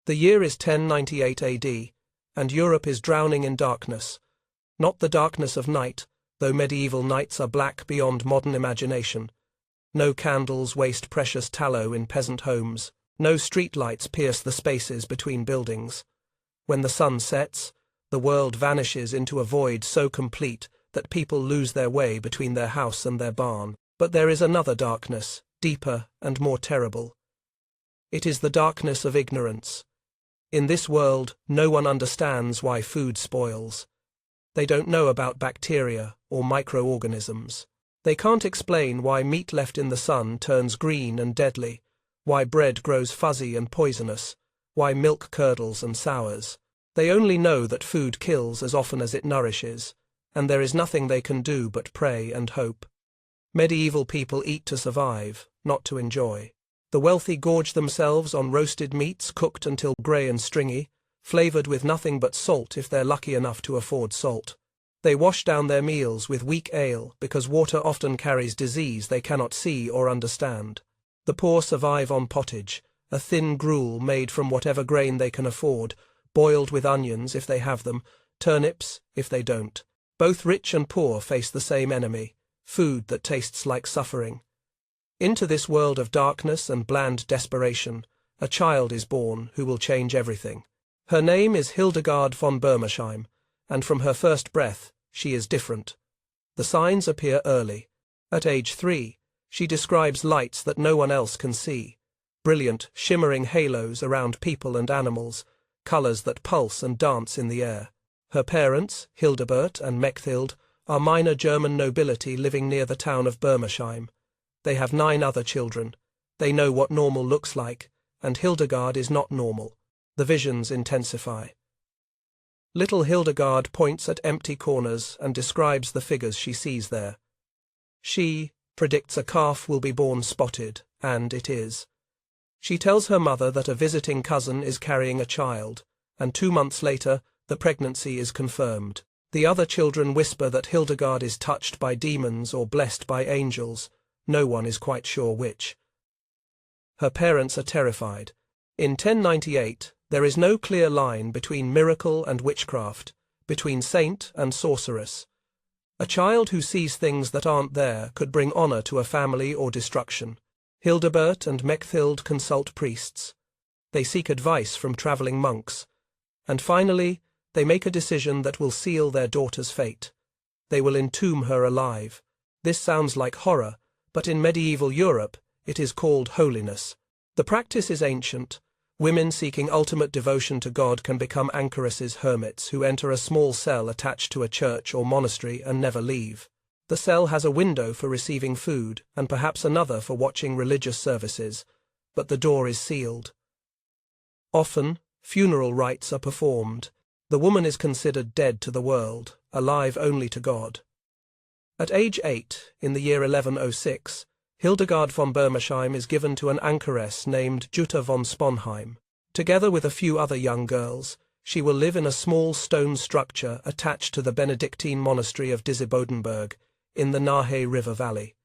The year is 1098 AD, and Europe is drowning in darkness. Not the darkness of night, though medieval nights are black beyond modern imagination. No candles waste precious tallow in peasant homes. No streetlights pierce the spaces between buildings. When the sun sets, the world vanishes into a void so complete that people lose their way between their house and their barn. But there is another darkness, deeper and more terrible. It is the darkness of ignorance. In this world, no one understands why food spoils. They don't know about bacteria or microorganisms. They can't explain why meat left in the sun turns green and deadly, why bread grows fuzzy and poisonous, why milk curdles and sours. They only know that food kills as often as it nourishes, and there is nothing they can do but pray and hope. Medieval people eat to survive, not to enjoy. The wealthy gorge themselves on roasted meats cooked until grey and stringy, flavoured with nothing but salt if they're lucky enough to afford salt. They wash down their meals with weak ale because water often carries disease they cannot see or understand. The poor survive on pottage, a thin gruel made from whatever grain they can afford, boiled with onions if they have them, turnips if they don't. Both rich and poor face the same enemy, food that tastes like suffering. Into this world of darkness and bland desperation, a child is born who will change everything. Her name is Hildegard von Bermersheim, and from her first breath, she is different. The signs appear early. At age 3, she describes lights that no one else can see, brilliant, shimmering halos around people and animals, colours that pulse and dance in the air. Her parents, Hildebert and Mechthild, are minor German nobility living near the town of Bermersheim. They have 9 other children. They know what normal looks like, and Hildegard is not normal. The visions intensify. Little Hildegard points at empty corners and describes the figures she sees there. She predicts a calf will be born spotted, and it is. She tells her mother that a visiting cousin is carrying a child, and 2 months later, the pregnancy is confirmed. The other children whisper that Hildegard is touched by demons or blessed by angels. No one is quite sure which. Her parents are terrified. In 1098, there is no clear line between miracle and witchcraft, between saint and sorceress. A child who sees things that aren't there could bring honour to a family or destruction. Hildebert and Mechthild consult priests. They seek advice from travelling monks. And finally, they make a decision that will seal their daughter's fate. They will entomb her alive. This sounds like horror, but in medieval Europe, it is called holiness. The practice is ancient. Women seeking ultimate devotion to God can become anchoresses, hermits who enter a small cell attached to a church or monastery and never leave. The cell has a window for receiving food and perhaps another for watching religious services, but the door is sealed. Often, funeral rites are performed. The woman is considered dead to the world, alive only to God. At age 8, in the year 1106, Hildegard von Bermersheim is given to an anchoress named Jutta von Sponheim. Together with a few other young girls, she will live in a small stone structure attached to the Benedictine monastery of Disibodenberg, in the Nahe River Valley.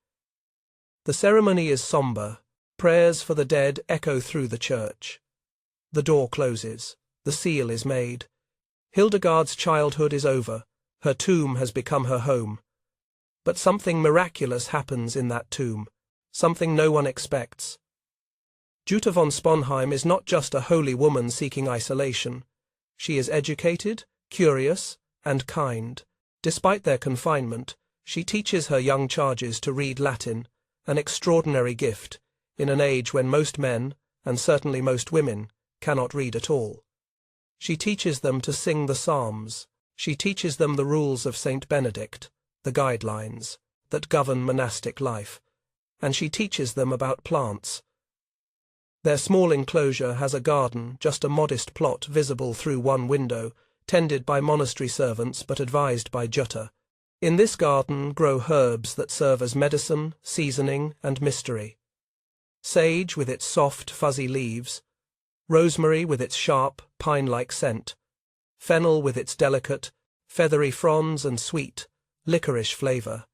The ceremony is sombre. Prayers for the dead echo through the church. The door closes. The seal is made. Hildegard's childhood is over. Her tomb has become her home. But something miraculous happens in that tomb. Something no one expects. Jutta von Sponheim is not just a holy woman seeking isolation. She is educated, curious, and kind. Despite their confinement, she teaches her young charges to read Latin, an extraordinary gift, in an age when most men, and certainly most women, cannot read at all. She teaches them to sing the Psalms. She teaches them the rules of Saint Benedict, the guidelines that govern monastic life, and she teaches them about plants. Their small enclosure has a garden, just a modest plot visible through one window, tended by monastery servants but advised by Jutta. In this garden grow herbs that serve as medicine, seasoning, and mystery. Sage with its soft, fuzzy leaves, rosemary with its sharp, pine-like scent, fennel with its delicate, feathery fronds and sweet, licorice flavour.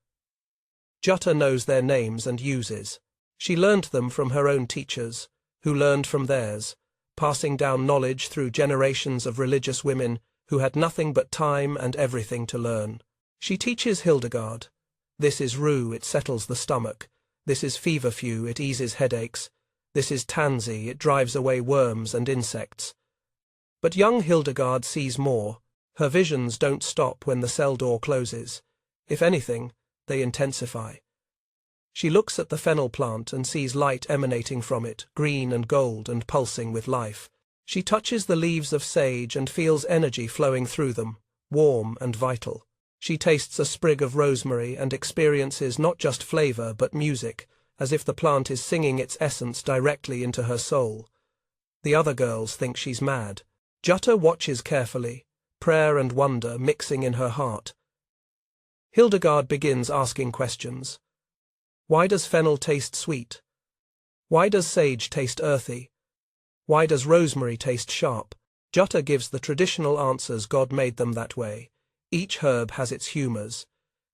Jutta knows their names and uses. She learned them from her own teachers, who learned from theirs, passing down knowledge through generations of religious women who had nothing but time and everything to learn. She teaches Hildegard. This is rue, it settles the stomach. This is feverfew, it eases headaches. This is tansy, it drives away worms and insects. But young Hildegard sees more. Her visions don't stop when the cell door closes. If anything, they intensify. She looks at the fennel plant and sees light emanating from it, green and gold and pulsing with life. She touches the leaves of sage and feels energy flowing through them, warm and vital. She tastes a sprig of rosemary and experiences not just flavor but music, as if the plant is singing its essence directly into her soul. The other girls think she's mad. Jutta watches carefully, prayer and wonder mixing in her heart. Hildegard begins asking questions. Why does fennel taste sweet? Why does sage taste earthy? Why does rosemary taste sharp? Jutta gives the traditional answers. God made them that way. Each herb has its humours.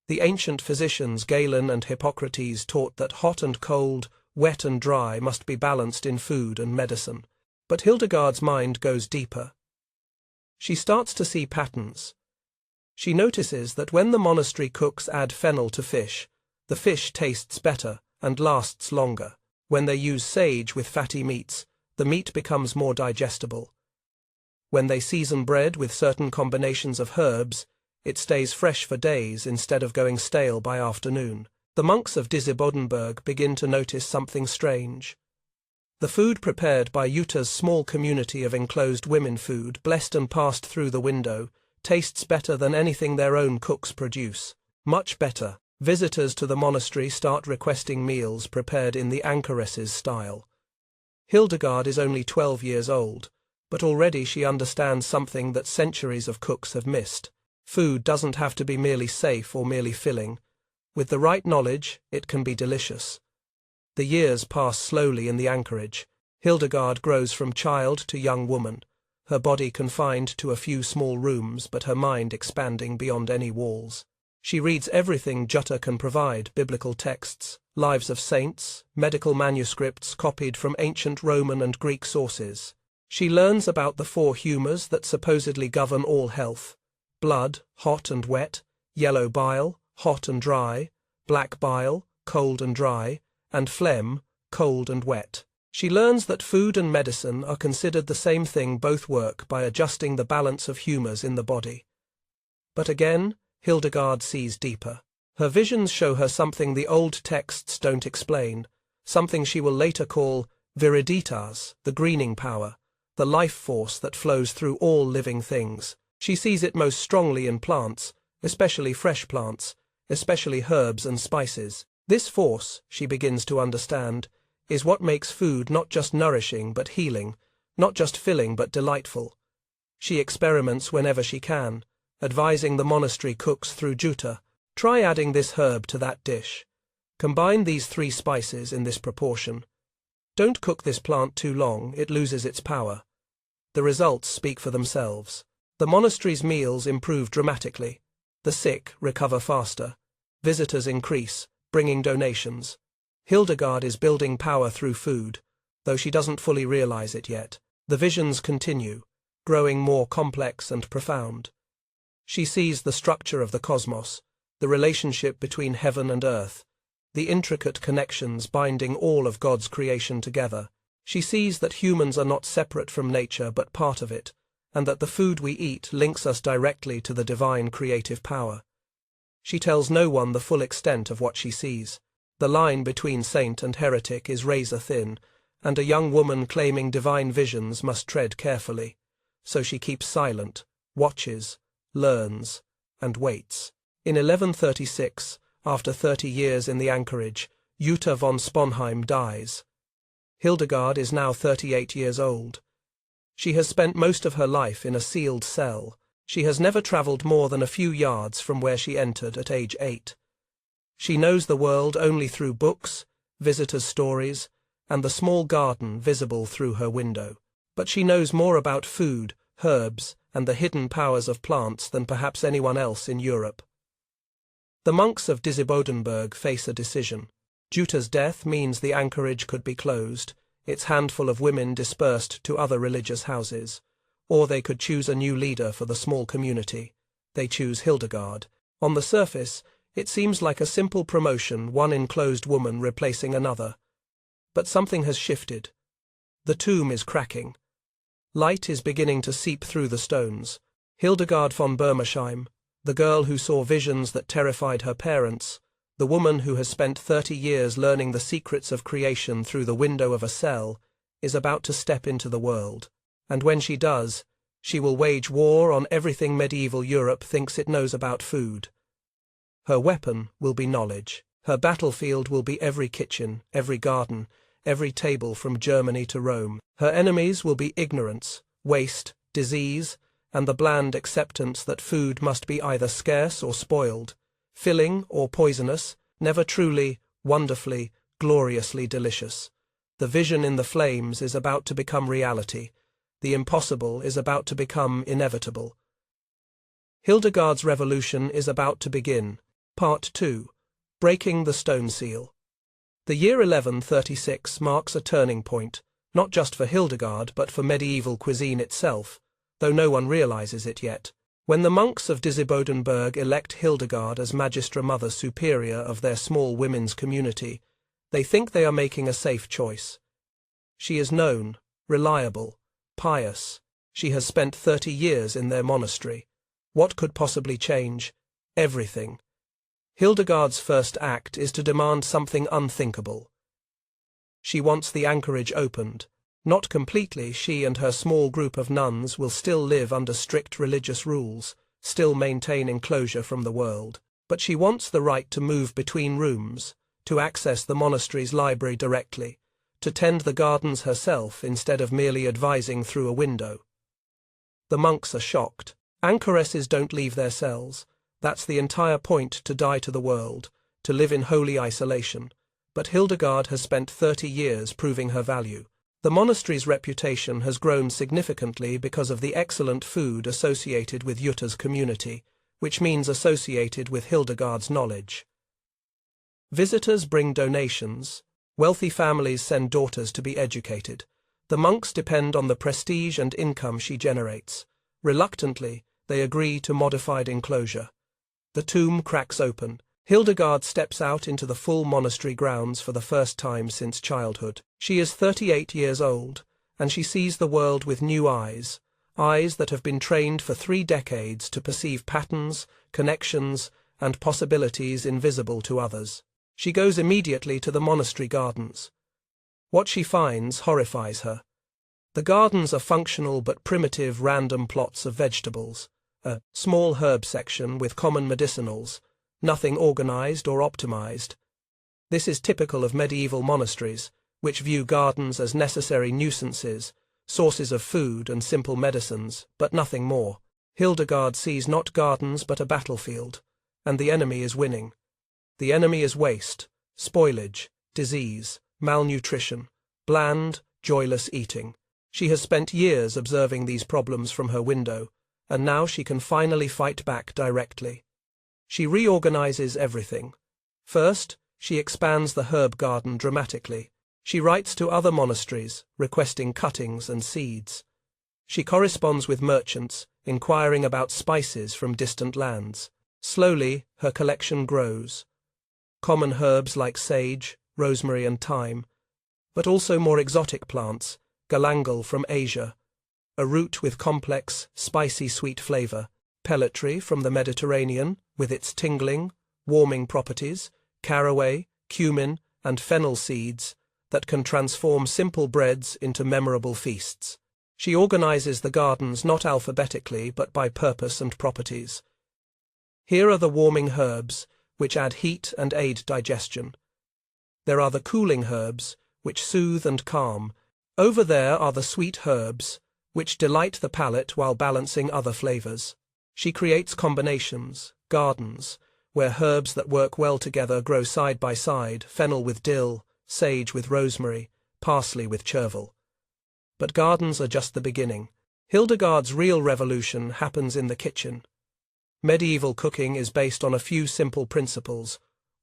The ancient physicians Galen and Hippocrates taught that hot and cold, wet and dry must be balanced in food and medicine. But Hildegard's mind goes deeper. She starts to see patterns. She notices that when the monastery cooks add fennel to fish, the fish tastes better and lasts longer. When they use sage with fatty meats, the meat becomes more digestible. When they season bread with certain combinations of herbs, it stays fresh for days instead of going stale by afternoon. The monks of Disibodenberg begin to notice something strange. The food prepared by Jutta's small community of enclosed women food, blessed and passed through the window, tastes better than anything their own cooks produce. Much better. Visitors to the monastery start requesting meals prepared in the anchoresses style. Hildegard is only 12 years old, but already she understands something that centuries of cooks have missed. Food doesn't have to be merely safe or merely filling. With the right knowledge, it can be delicious. The years pass slowly in the anchorage. Hildegard grows from child to young woman, her body confined to a few small rooms but her mind expanding beyond any walls. She reads everything Jutta can provide: biblical texts, lives of saints, medical manuscripts copied from ancient Roman and Greek sources. She learns about the 4 humours that supposedly govern all health: blood, hot and wet; yellow bile, hot and dry; black bile, cold and dry; and phlegm, cold and wet. She learns that food and medicine are considered the same thing. Both work by adjusting the balance of humours in the body. But again, Hildegard sees deeper. Her visions show her something the old texts don't explain, something she will later call viriditas, the greening power, the life force that flows through all living things. She sees it most strongly in plants, especially fresh plants, especially herbs and spices. This force, she begins to understand, is what makes food not just nourishing but healing, not just filling but delightful. She experiments whenever she can, advising the monastery cooks through Jutta, try adding this herb to that dish. Combine these 3 spices in this proportion. Don't cook this plant too long, it loses its power. The results speak for themselves. The monastery's meals improve dramatically. The sick recover faster. Visitors increase, bringing donations. Hildegard is building power through food, though she doesn't fully realize it yet. The visions continue, growing more complex and profound. She sees the structure of the cosmos, the relationship between heaven and earth, the intricate connections binding all of God's creation together. She sees that humans are not separate from nature but part of it, and that the food we eat links us directly to the divine creative power. She tells no one the full extent of what she sees. The line between saint and heretic is razor thin, and a young woman claiming divine visions must tread carefully. So she keeps silent, watches, learns, and waits. In 1136, after 30 years in the anchorage, Jutta von Sponheim dies. Hildegard is now 38 years old. She has spent most of her life in a sealed cell. She has never travelled more than a few yards from where she entered at age 8. She knows the world only through books, visitors' stories, and the small garden visible through her window. But she knows more about food, herbs, and the hidden powers of plants than perhaps anyone else in Europe. The monks of Disibodenberg face a decision. Jutta's death means the anchorage could be closed. its handful of women dispersed to other religious houses. Or they could choose a new leader for the small community. They choose Hildegard. On the surface, it seems like a simple promotion, one enclosed woman replacing another. But something has shifted. The tomb is cracking. Light is beginning to seep through the stones. Hildegard von Bermersheim, the girl who saw visions that terrified her parents, the woman who has spent 30 years learning the secrets of creation through the window of a cell, is about to step into the world. And when she does, she will wage war on everything medieval Europe thinks it knows about food. Her weapon will be knowledge. Her battlefield will be every kitchen, every garden, every table from Germany to Rome. Her enemies will be ignorance, waste, disease, and the bland acceptance that food must be either scarce or spoiled, filling or poisonous, never truly, wonderfully, gloriously delicious. The vision in the flames is about to become reality. The impossible is about to become inevitable. Hildegard's revolution is about to begin. Part 2. Breaking the Stone Seal. The year 1136 marks a turning point, not just for Hildegard but for medieval cuisine itself, though no one realizes it yet. When the monks of Disibodenberg elect Hildegard as Magistra Mother Superior of their small women's community, they think they are making a safe choice. She is known, reliable, pious. She has spent 30 years in their monastery. What could possibly change? Everything. Hildegard's first act is to demand something unthinkable. She wants the anchorage opened. Not completely, she and her small group of nuns will still live under strict religious rules, still maintain enclosure from the world. But she wants the right to move between rooms, to access the monastery's library directly, to tend the gardens herself instead of merely advising through a window. The monks are shocked. Anchoresses don't leave their cells. That's the entire point, to die to the world, to live in holy isolation. But Hildegard has spent 30 years proving her value. The monastery's reputation has grown significantly because of the excellent food associated with Jutta's community, which means associated with Hildegard's knowledge. Visitors bring donations. Wealthy families send daughters to be educated. The monks depend on the prestige and income she generates. Reluctantly, they agree to modified enclosure. The tomb cracks open. Hildegard steps out into the full monastery grounds for the first time since childhood. She is 38 years old, and she sees the world with new eyes, eyes that have been trained for 3 decades to perceive patterns, connections, and possibilities invisible to others. She goes immediately to the monastery gardens. What she finds horrifies her. The gardens are functional but primitive random plots of vegetables, a small herb section with common medicinals, nothing organized or optimized. This is typical of medieval monasteries, which view gardens as necessary nuisances, sources of food and simple medicines, but nothing more. Hildegard sees not gardens but a battlefield, and the enemy is winning. The enemy is waste, spoilage, disease, malnutrition, bland, joyless eating. She has spent years observing these problems from her window, and now she can finally fight back directly. She reorganizes everything. First, she expands the herb garden dramatically. She writes to other monasteries, requesting cuttings and seeds. She corresponds with merchants, inquiring about spices from distant lands. Slowly, her collection grows. Common herbs like sage, rosemary and thyme, but also more exotic plants, galangal from Asia, a root with complex, spicy sweet flavor, pelletry from the Mediterranean with its tingling, warming properties, caraway, cumin, and fennel seeds that can transform simple breads into memorable feasts. She organizes the gardens not alphabetically but by purpose and properties. Here are the warming herbs, which add heat and aid digestion. There are the cooling herbs, which soothe and calm. Over there are the sweet herbs, which delight the palate while balancing other flavors. She creates combinations, gardens, where herbs that work well together grow side by side, fennel with dill, sage with rosemary, parsley with chervil. But gardens are just the beginning. Hildegard's real revolution happens in the kitchen. Medieval cooking is based on a few simple principles,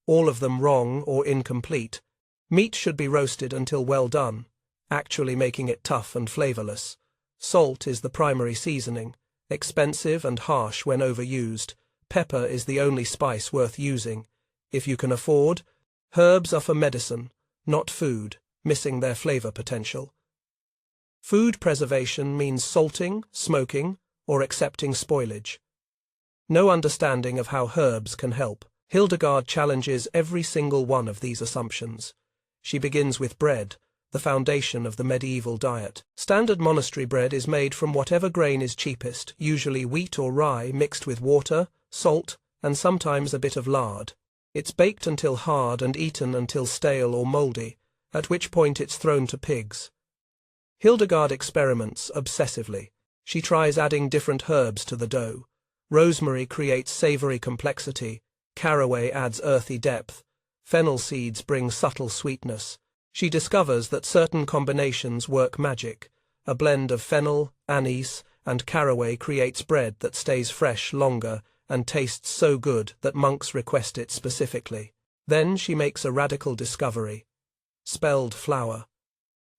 all of them wrong or incomplete. Meat should be roasted until well done. actually making it tough and flavorless. Salt is the primary seasoning, expensive and harsh when overused. Pepper is the only spice worth using. If you can afford, herbs are for medicine, not food, missing their flavor potential. Food preservation means salting, smoking, or accepting spoilage. No understanding of how herbs can help. Hildegard challenges every single one of these assumptions. She begins with bread, the foundation of the medieval diet. Standard monastery bread is made from whatever grain is cheapest, usually wheat or rye mixed with water, salt, and sometimes a bit of lard. It's baked until hard and eaten until stale or mouldy, at which point it's thrown to pigs. Hildegard experiments obsessively. She tries adding different herbs to the dough. Rosemary creates savory complexity, caraway adds earthy depth, fennel seeds bring subtle sweetness. She discovers that certain combinations work magic. A blend of fennel, anise, and caraway creates bread that stays fresh longer and tastes so good that monks request it specifically. Then she makes a radical discovery: spelled flour.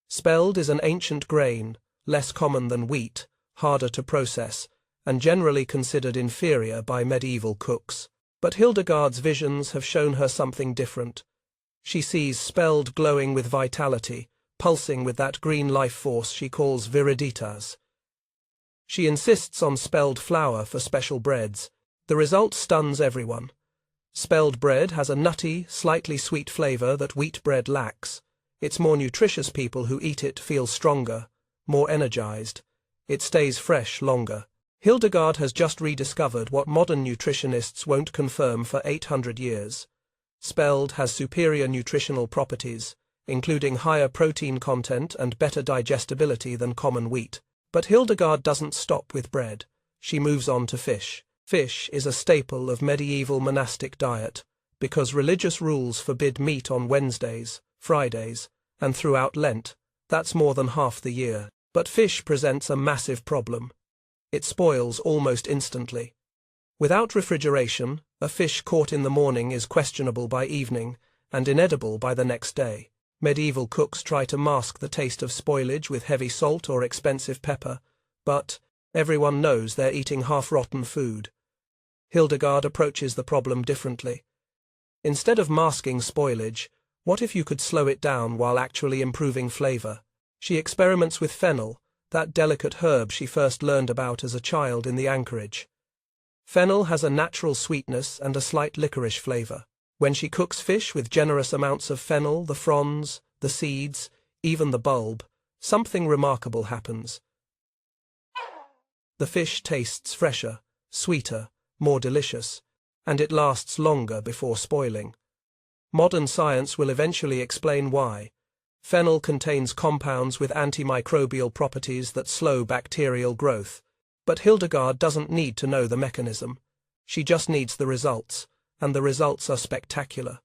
Spelled is an ancient grain, less common than wheat, harder to process, and generally considered inferior by medieval cooks. But Hildegard's visions have shown her something different. She sees spelled glowing with vitality, pulsing with that green life force she calls viriditas. She insists on spelled flour for special breads. The result stuns everyone. Spelled bread has a nutty, slightly sweet flavor that wheat bread lacks. It's more nutritious. People who eat it feel stronger, more energized. It stays fresh longer. Hildegard has just rediscovered what modern nutritionists won't confirm for 800 years. Spelled has superior nutritional properties, including higher protein content and better digestibility than common wheat. But Hildegard doesn't stop with bread. She moves on to fish. Fish is a staple of medieval monastic diet, because religious rules forbid meat on Wednesdays, Fridays, and throughout Lent. That's more than half the year. But fish presents a massive problem. It spoils almost instantly. Without refrigeration, a fish caught in the morning is questionable by evening and inedible by the next day. Medieval cooks try to mask the taste of spoilage with heavy salt or expensive pepper, but everyone knows they're eating half-rotten food. Hildegard approaches the problem differently. Instead of masking spoilage, what if you could slow it down while actually improving flavor? She experiments with fennel, that delicate herb she first learned about as a child in the anchorage. Fennel has a natural sweetness and a slight licorice flavor. When she cooks fish with generous amounts of fennel, the fronds, the seeds, even the bulb, something remarkable happens. The fish tastes fresher, sweeter, more delicious, and it lasts longer before spoiling. Modern science will eventually explain why. Fennel contains compounds with antimicrobial properties that slow bacterial growth. But Hildegard doesn't need to know the mechanism. She just needs the results, and the results are spectacular.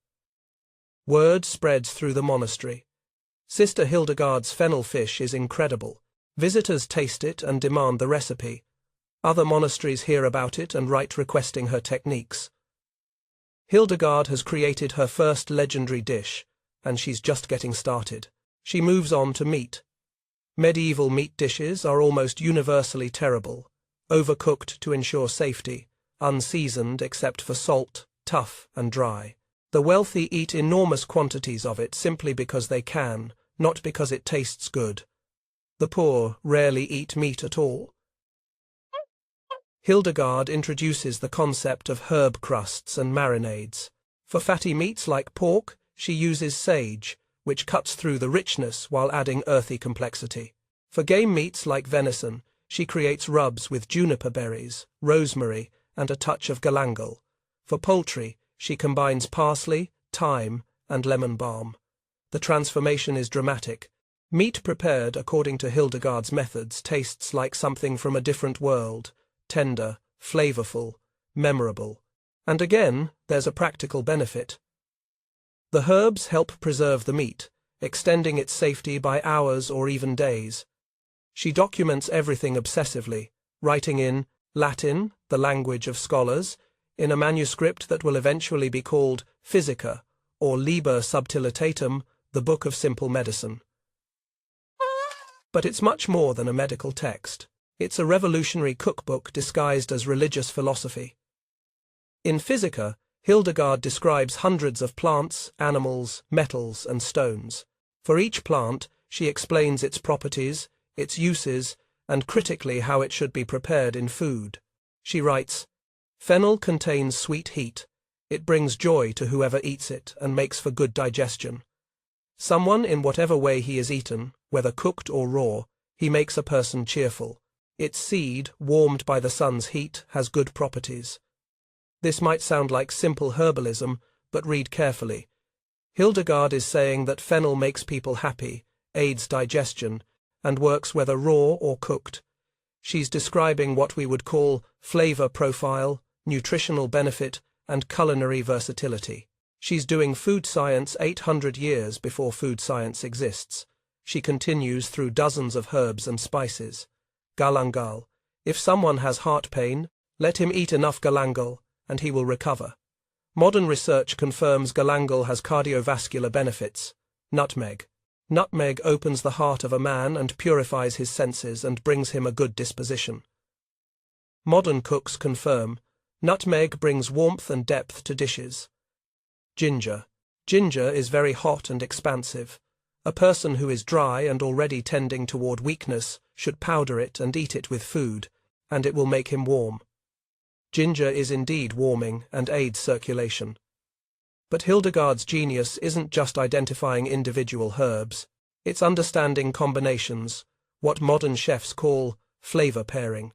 Word spreads through the monastery. Sister Hildegard's fennel fish is incredible. Visitors taste it and demand the recipe. Other monasteries hear about it and write requesting her techniques. Hildegard has created her first legendary dish, and she's just getting started. She moves on to meat. Medieval meat dishes are almost universally terrible, overcooked to ensure safety, unseasoned except for salt, tough and dry. The wealthy eat enormous quantities of it simply because they can, not because it tastes good. The poor rarely eat meat at all. Hildegard introduces the concept of herb crusts and marinades. For fatty meats like pork, she uses sage, which cuts through the richness while adding earthy complexity. For game meats like venison, she creates rubs with juniper berries, rosemary, and a touch of galangal. For poultry, she combines parsley, thyme, and lemon balm. The transformation is dramatic. Meat prepared according to Hildegard's methods tastes like something from a different world, tender, flavorful, memorable. And again, there's a practical benefit. The herbs help preserve the meat, extending its safety by hours or even days. She documents everything obsessively, writing in Latin, the language of scholars, in a manuscript that will eventually be called Physica, or Liber Subtilitatum, the Book of Simple Medicine. But it's much more than a medical text. It's a revolutionary cookbook disguised as religious philosophy. In Physica, Hildegard describes hundreds of plants, animals, metals, and stones. For each plant, she explains its properties, its uses, and critically how it should be prepared in food. She writes, "Fennel contains sweet heat. It brings joy to whoever eats it and makes for good digestion. Someone, in whatever way he is eaten, whether cooked or raw, he makes a person cheerful. Its seed, warmed by the sun's heat, has good properties." This might sound like simple herbalism, but read carefully. Hildegard is saying that fennel makes people happy, aids digestion, and works whether raw or cooked. She's describing what we would call flavor profile, nutritional benefit, and culinary versatility. She's doing food science 800 years before food science exists. She continues through dozens of herbs and spices. Galangal. If someone has heart pain, let him eat enough galangal, and he will recover. Modern research confirms galangal has cardiovascular benefits. Nutmeg. Nutmeg opens the heart of a man and purifies his senses and brings him a good disposition. Modern cooks confirm nutmeg brings warmth and depth to dishes. Ginger. Ginger is very hot and expansive. A person who is dry and already tending toward weakness should powder it and eat it with food, and it will make him warm. Ginger is indeed warming and aids circulation. But Hildegard's genius isn't just identifying individual herbs, it's understanding combinations, what modern chefs call flavor pairing.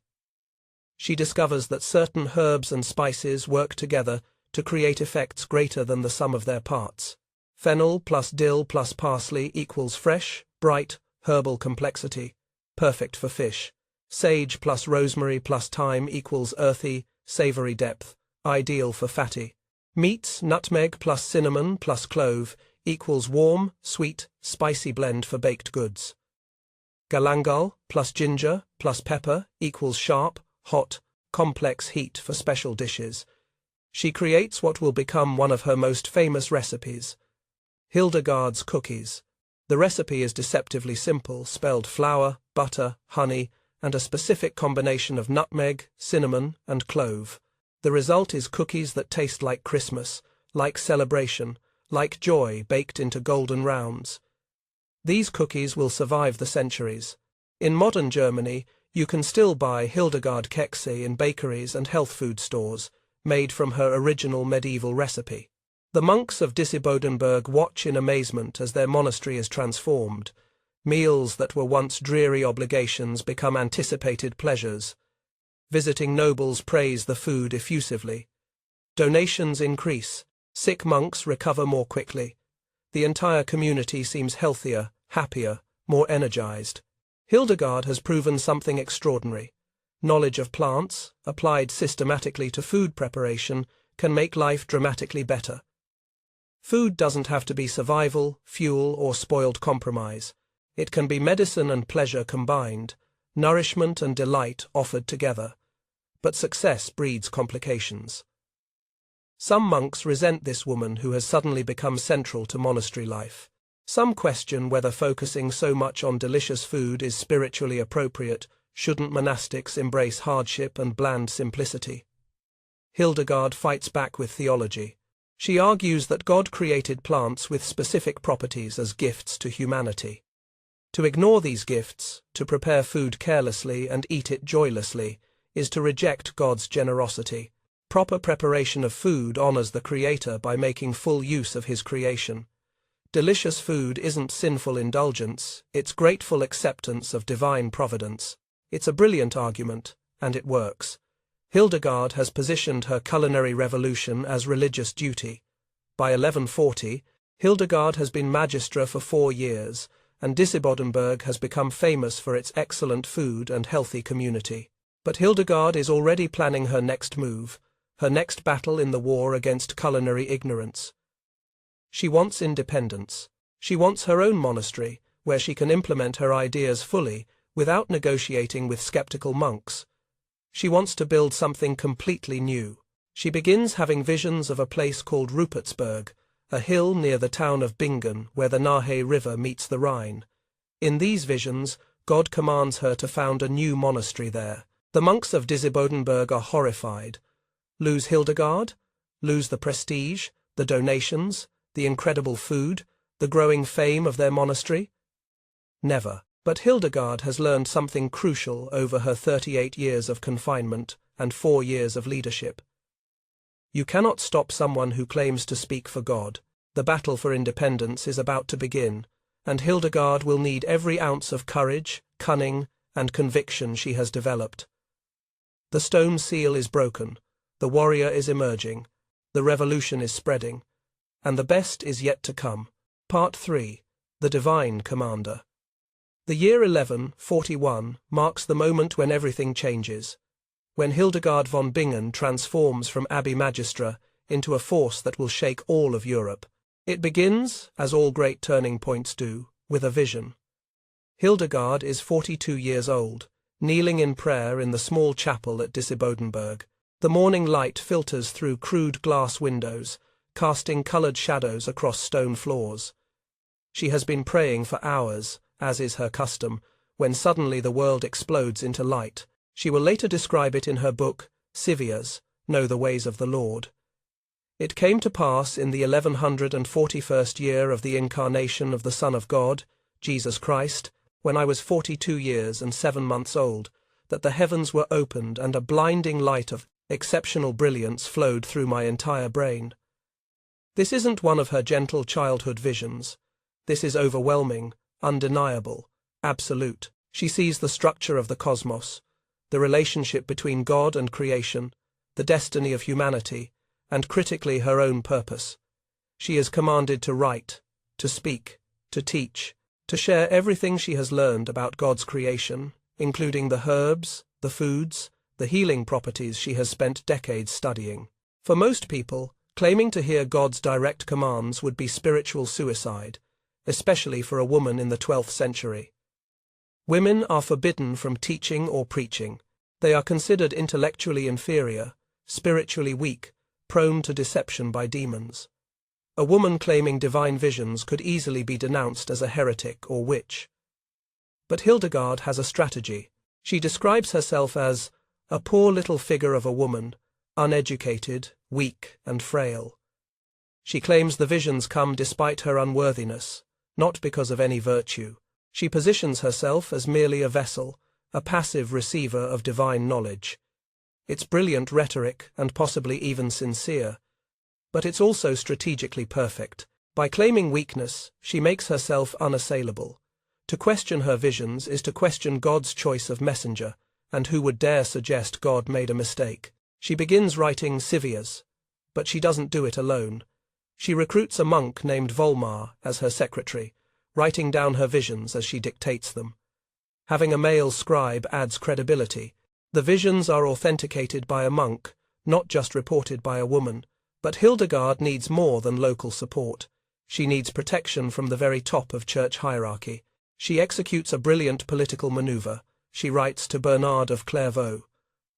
She discovers that certain herbs and spices work together to create effects greater than the sum of their parts. Fennel plus dill plus parsley equals fresh, bright, herbal complexity, perfect for fish. Sage plus rosemary plus thyme equals earthy, savory depth, ideal for fatty. Meats, nutmeg plus cinnamon plus clove equals warm, sweet, spicy blend for baked goods. Galangal plus ginger plus pepper equals sharp, hot, complex heat for special dishes. She creates what will become one of her most famous recipes, Hildegard's cookies. The recipe is deceptively simple, spelled flour, butter, honey, and a specific combination of nutmeg, cinnamon, and clove. The result is cookies that taste like Christmas, like celebration, like joy baked into golden rounds. These cookies will survive the centuries. In modern Germany, you can still buy Hildegard Kekse in bakeries and health food stores, made from her original medieval recipe. The monks of Disibodenberg watch in amazement as their monastery is transformed. Meals that were once dreary obligations become anticipated pleasures. Visiting nobles praise the food effusively. Donations increase. Sick monks recover more quickly. The entire community seems healthier, happier, more energized. Hildegard has proven something extraordinary. Knowledge of plants, applied systematically to food preparation, can make life dramatically better. Food doesn't have to be survival, fuel, or spoiled compromise. It can be medicine and pleasure combined, nourishment and delight offered together. But success breeds complications. Some monks resent this woman who has suddenly become central to monastery life. Some question whether focusing so much on delicious food is spiritually appropriate. Shouldn't monastics embrace hardship and bland simplicity? Hildegard fights back with theology. She argues that God created plants with specific properties as gifts to humanity. To ignore these gifts, to prepare food carelessly and eat it joylessly, is to reject God's generosity. Proper preparation of food honors the Creator by making full use of His creation. Delicious food isn't sinful indulgence, it's grateful acceptance of divine providence. It's a brilliant argument, and it works. Hildegard has positioned her culinary revolution as religious duty. By 1140, Hildegard has been magistra for 4 years, and Disibodenberg has become famous for its excellent food and healthy community. But Hildegard is already planning her next move, her next battle in the war against culinary ignorance. She wants independence. She wants her own monastery, where she can implement her ideas fully, without negotiating with skeptical monks. She wants to build something completely new. She begins having visions of a place called Rupertsberg, a hill near the town of Bingen where the Nahe River meets the Rhine. In these visions, God commands her to found a new monastery there. The monks of Disibodenberg are horrified. Lose Hildegard? Lose the prestige, the donations, the incredible food, the growing fame of their monastery? Never. But Hildegard has learned something crucial over her 38 years of confinement and 4 years of leadership. You cannot stop someone who claims to speak for God. The battle for independence is about to begin, and Hildegard will need every ounce of courage, cunning, and conviction she has developed. The stone seal is broken, the warrior is emerging, the revolution is spreading, and the best is yet to come. Part 3. The Divine Commander. The year 1141 marks the moment when everything changes, when Hildegard von Bingen transforms from Abbey Magistra into a force that will shake all of Europe. It begins, as all great turning points do, with a vision. Hildegard is 42 years old, kneeling in prayer in the small chapel at Disibodenberg. The morning light filters through crude glass windows, casting coloured shadows across stone floors. She has been praying for hours, as is her custom, when suddenly the world explodes into light. She will later describe it in her book, Civias, Know the Ways of the Lord. It came to pass in the 1141st year of the incarnation of the Son of God, Jesus Christ, when I was 42 years and 7 months old, that the heavens were opened and a blinding light of exceptional brilliance flowed through my entire brain. This isn't one of her gentle childhood visions. This is overwhelming, undeniable, absolute. She sees the structure of the cosmos, the relationship between God and creation, the destiny of humanity, and critically her own purpose. She is commanded to write, to speak, to teach, to share everything she has learned about God's creation, including the herbs, the foods, the healing properties she has spent decades studying. For most people, claiming to hear God's direct commands would be spiritual suicide, especially for a woman in the 12th century. Women are forbidden from teaching or preaching. They are considered intellectually inferior, spiritually weak, prone to deception by demons. A woman claiming divine visions could easily be denounced as a heretic or witch. But Hildegard has a strategy. She describes herself as a poor little figure of a woman, uneducated, weak, and frail. She claims the visions come despite her unworthiness, not because of any virtue. She positions herself as merely a vessel, a passive receiver of divine knowledge. It's brilliant rhetoric and possibly even sincere, but it's also strategically perfect. By claiming weakness, she makes herself unassailable. To question her visions is to question God's choice of messenger, and who would dare suggest God made a mistake? She begins writing Civias, but she doesn't do it alone. She recruits a monk named Volmar as her secretary, writing down her visions as she dictates them. Having a male scribe adds credibility. The visions are authenticated by a monk, not just reported by a woman. But Hildegard needs more than local support. She needs protection from the very top of church hierarchy. She executes a brilliant political maneuver. She writes to Bernard of Clairvaux.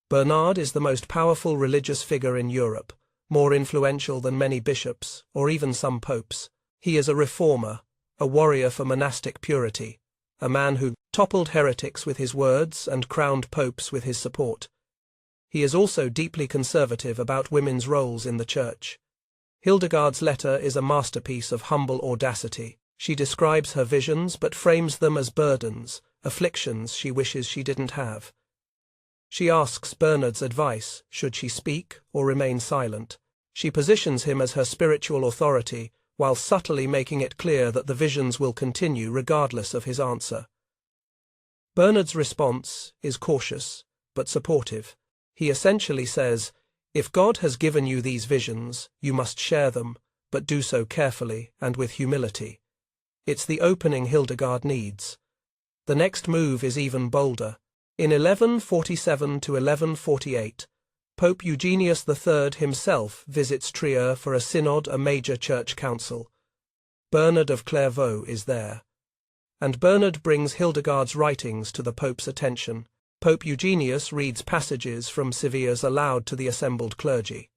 Bernard is the most powerful religious figure in Europe, more influential than many bishops, or even some popes. He is a reformer, a warrior for monastic purity, a man who toppled heretics with his words and crowned popes with his support. He is also deeply conservative about women's roles in the church. Hildegard's letter is a masterpiece of humble audacity. She describes her visions but frames them as burdens, afflictions she wishes she didn't have. She asks Bernard's advice, should she speak or remain silent? She positions him as her spiritual authority, while subtly making it clear that the visions will continue regardless of his answer. Bernard's response is cautious, but supportive. He essentially says, if God has given you these visions, you must share them, but do so carefully and with humility. It's the opening Hildegard needs. The next move is even bolder. In 1147 to 1148, Pope Eugenius III himself visits Trier for a synod, a major church council. Bernard of Clairvaux is there. And Bernard brings Hildegard's writings to the Pope's attention. Pope Eugenius reads passages from Civias aloud to the assembled clergy.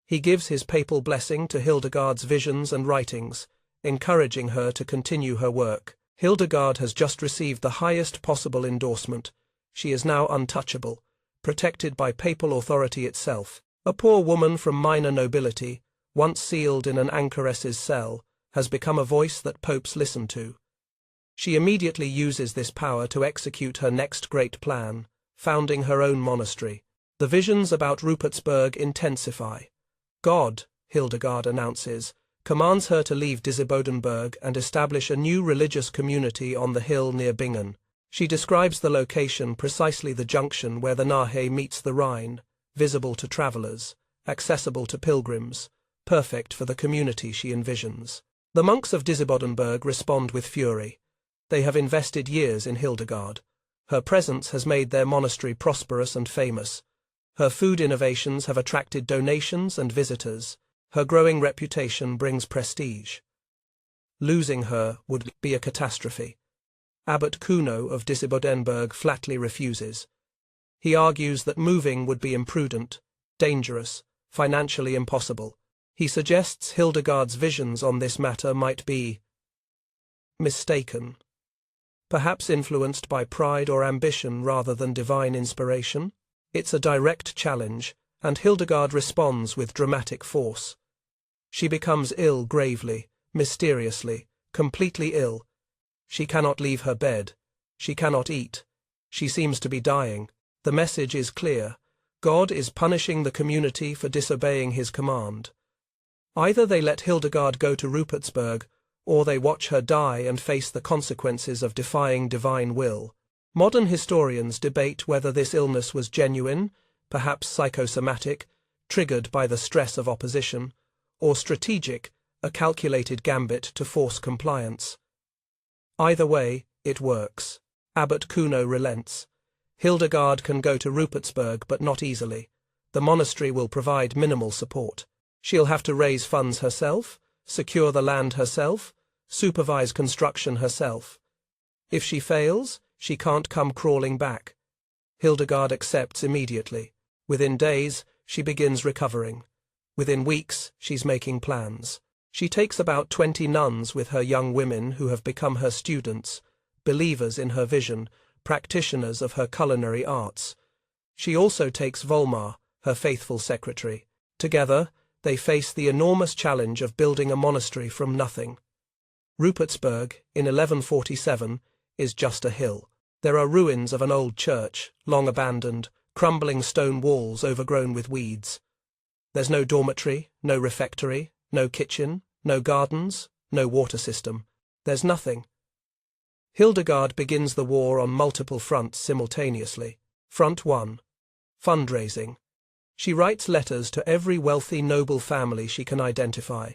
He gives his papal blessing to Hildegard's visions and writings, encouraging her to continue her work. Hildegard has just received the highest possible endorsement. She is now untouchable, protected by papal authority itself. A poor woman from minor nobility, once sealed in an anchoress's cell, has become a voice that popes listen to. She immediately uses this power to execute her next great plan, founding her own monastery. The visions about Rupertsberg intensify. God, Hildegard announces, commands her to leave Disibodenberg and establish a new religious community on the hill near Bingen. She describes the location, precisely the junction where the Nahe meets the Rhine, visible to travellers, accessible to pilgrims, perfect for the community she envisions. The monks of Disibodenberg respond with fury. They have invested years in Hildegard. Her presence has made their monastery prosperous and famous. Her food innovations have attracted donations and visitors. Her growing reputation brings prestige. Losing her would be a catastrophe. Abbot Kuno of Disibodenberg flatly refuses. He argues that moving would be imprudent, dangerous, financially impossible. He suggests Hildegard's visions on this matter might be mistaken, perhaps influenced by pride or ambition rather than divine inspiration. It's a direct challenge, and Hildegard responds with dramatic force. She becomes ill gravely, mysteriously, completely ill. She cannot leave her bed. She cannot eat. She seems to be dying. The message is clear. God is punishing the community for disobeying his command. Either they let Hildegard go to Rupertsberg, or they watch her die and face the consequences of defying divine will. Modern historians debate whether this illness was genuine, perhaps psychosomatic, triggered by the stress of opposition, or strategic, a calculated gambit to force compliance. Either way, it works. Abbot Kuno relents. Hildegard can go to Rupertsberg, but not easily. The monastery will provide minimal support. She'll have to raise funds herself, secure the land herself, supervise construction herself. If she fails, she can't come crawling back. Hildegard accepts immediately. Within days, she begins recovering. Within weeks, she's making plans. She takes about 20 nuns with her young women who have become her students, believers in her vision, practitioners of her culinary arts. She also takes Volmar, her faithful secretary. Together, they face the enormous challenge of building a monastery from nothing. Rupertsberg, in 1147, is just a hill. There are ruins of an old church, long abandoned, crumbling stone walls overgrown with weeds. There's no dormitory, no refectory, no kitchen, no gardens, no water system. There's nothing. Hildegard begins the war on multiple fronts simultaneously. Front 1. Fundraising. She writes letters to every wealthy noble family she can identify,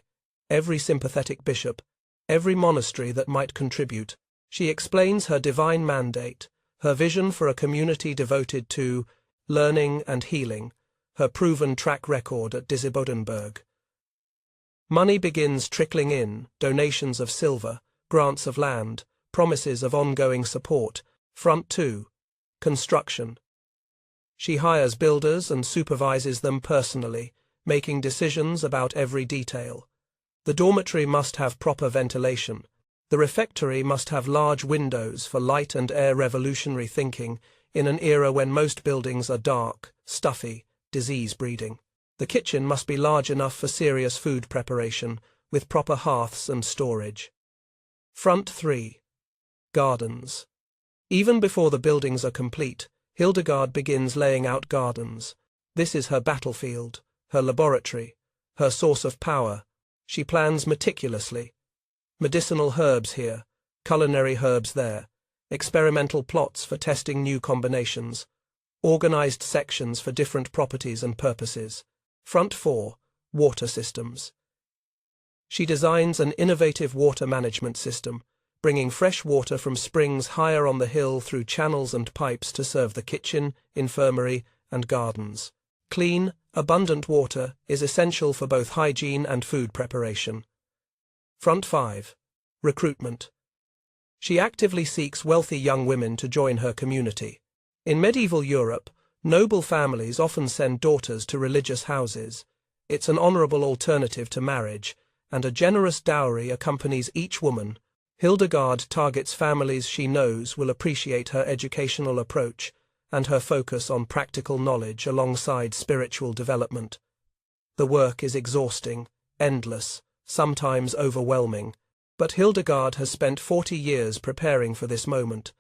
every sympathetic bishop, every monastery that might contribute. She explains her divine mandate, her vision for a community devoted to learning and healing, her proven track record at Disibodenberg. Money begins trickling in, donations of silver, grants of land, promises of ongoing support. Front 2. Construction. She hires builders and supervises them personally, making decisions about every detail. The dormitory must have proper ventilation. The refectory must have large windows for light and air. Revolutionary thinking in an era when most buildings are dark, stuffy, disease-breeding. The kitchen must be large enough for serious food preparation, with proper hearths and storage. Front 3. Gardens. Even before the buildings are complete, Hildegard begins laying out gardens. This is her battlefield, her laboratory, her source of power. She plans meticulously. Medicinal herbs here, culinary herbs there, experimental plots for testing new combinations, organized sections for different properties and purposes. Front 4. Water systems. She designs an innovative water management system, bringing fresh water from springs higher on the hill through channels and pipes to serve the kitchen, infirmary, and gardens. Clean, abundant water is essential for both hygiene and food preparation. Front 5. Recruitment. She actively seeks wealthy young women to join her community. In medieval Europe, noble families often send daughters to religious houses. It's an honorable alternative to marriage, and a generous dowry accompanies each woman. Hildegard targets families she knows will appreciate her educational approach and her focus on practical knowledge alongside spiritual development. The work is exhausting, endless, sometimes overwhelming, but Hildegard has spent 40 years preparing for this moment.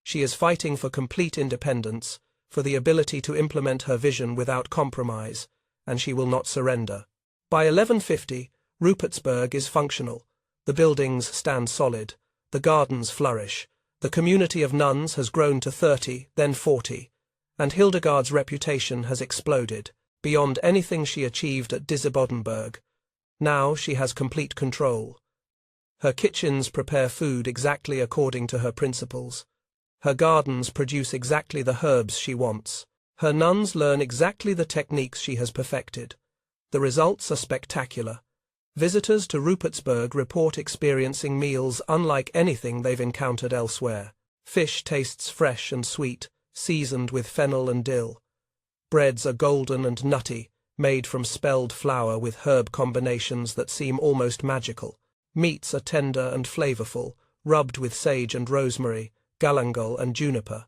She is fighting for complete independence, for the ability to implement her vision without compromise, and she will not surrender. By 1150, Rupertsberg is functional. The buildings stand solid, the gardens flourish, the community of nuns has grown to 30, then 40, and Hildegard's reputation has exploded, beyond anything she achieved at Disibodenberg. Now she has complete control. Her kitchens prepare food exactly according to her principles. Her gardens produce exactly the herbs she wants. Her nuns learn exactly the techniques she has perfected. The results are spectacular. Visitors to Rupertsberg report experiencing meals unlike anything they've encountered elsewhere. Fish tastes fresh and sweet, seasoned with fennel and dill. Breads are golden and nutty, made from spelled flour with herb combinations that seem almost magical. Meats are tender and flavorful, rubbed with sage and rosemary, galangal and juniper.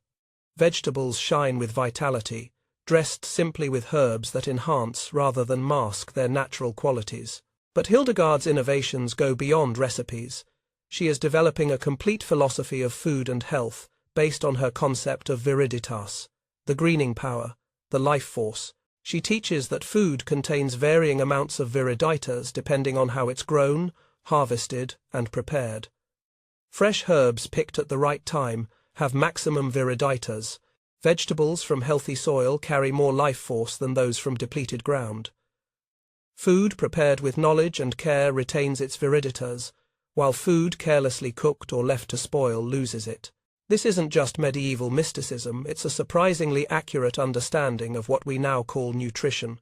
Vegetables shine with vitality, dressed simply with herbs that enhance rather than mask their natural qualities. But Hildegard's innovations go beyond recipes. She is developing a complete philosophy of food and health based on her concept of viriditas, the greening power, the life force. She teaches that food contains varying amounts of viriditas depending on how it's grown, harvested, and prepared. Fresh herbs picked at the right time have maximum viriditas. Vegetables from healthy soil carry more life force than those from depleted ground. Food prepared with knowledge and care retains its viriditas, while food carelessly cooked or left to spoil loses it. This isn't just medieval mysticism, it's a surprisingly accurate understanding of what we now call nutrition.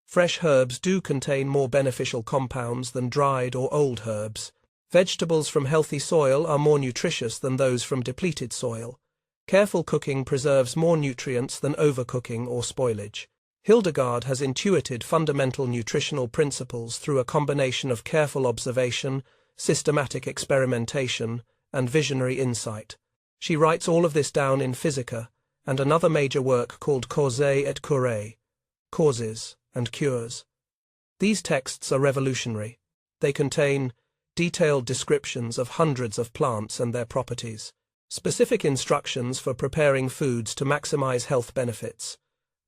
Fresh herbs do contain more beneficial compounds than dried or old herbs. Vegetables from healthy soil are more nutritious than those from depleted soil. Careful cooking preserves more nutrients than overcooking or spoilage. Hildegard has intuited fundamental nutritional principles through a combination of careful observation, systematic experimentation, and visionary insight. She writes all of this down in Physica, and another major work called Causae et Curae, Causes and Cures. These texts are revolutionary. They contain detailed descriptions of hundreds of plants and their properties, specific instructions for preparing foods to maximize health benefits,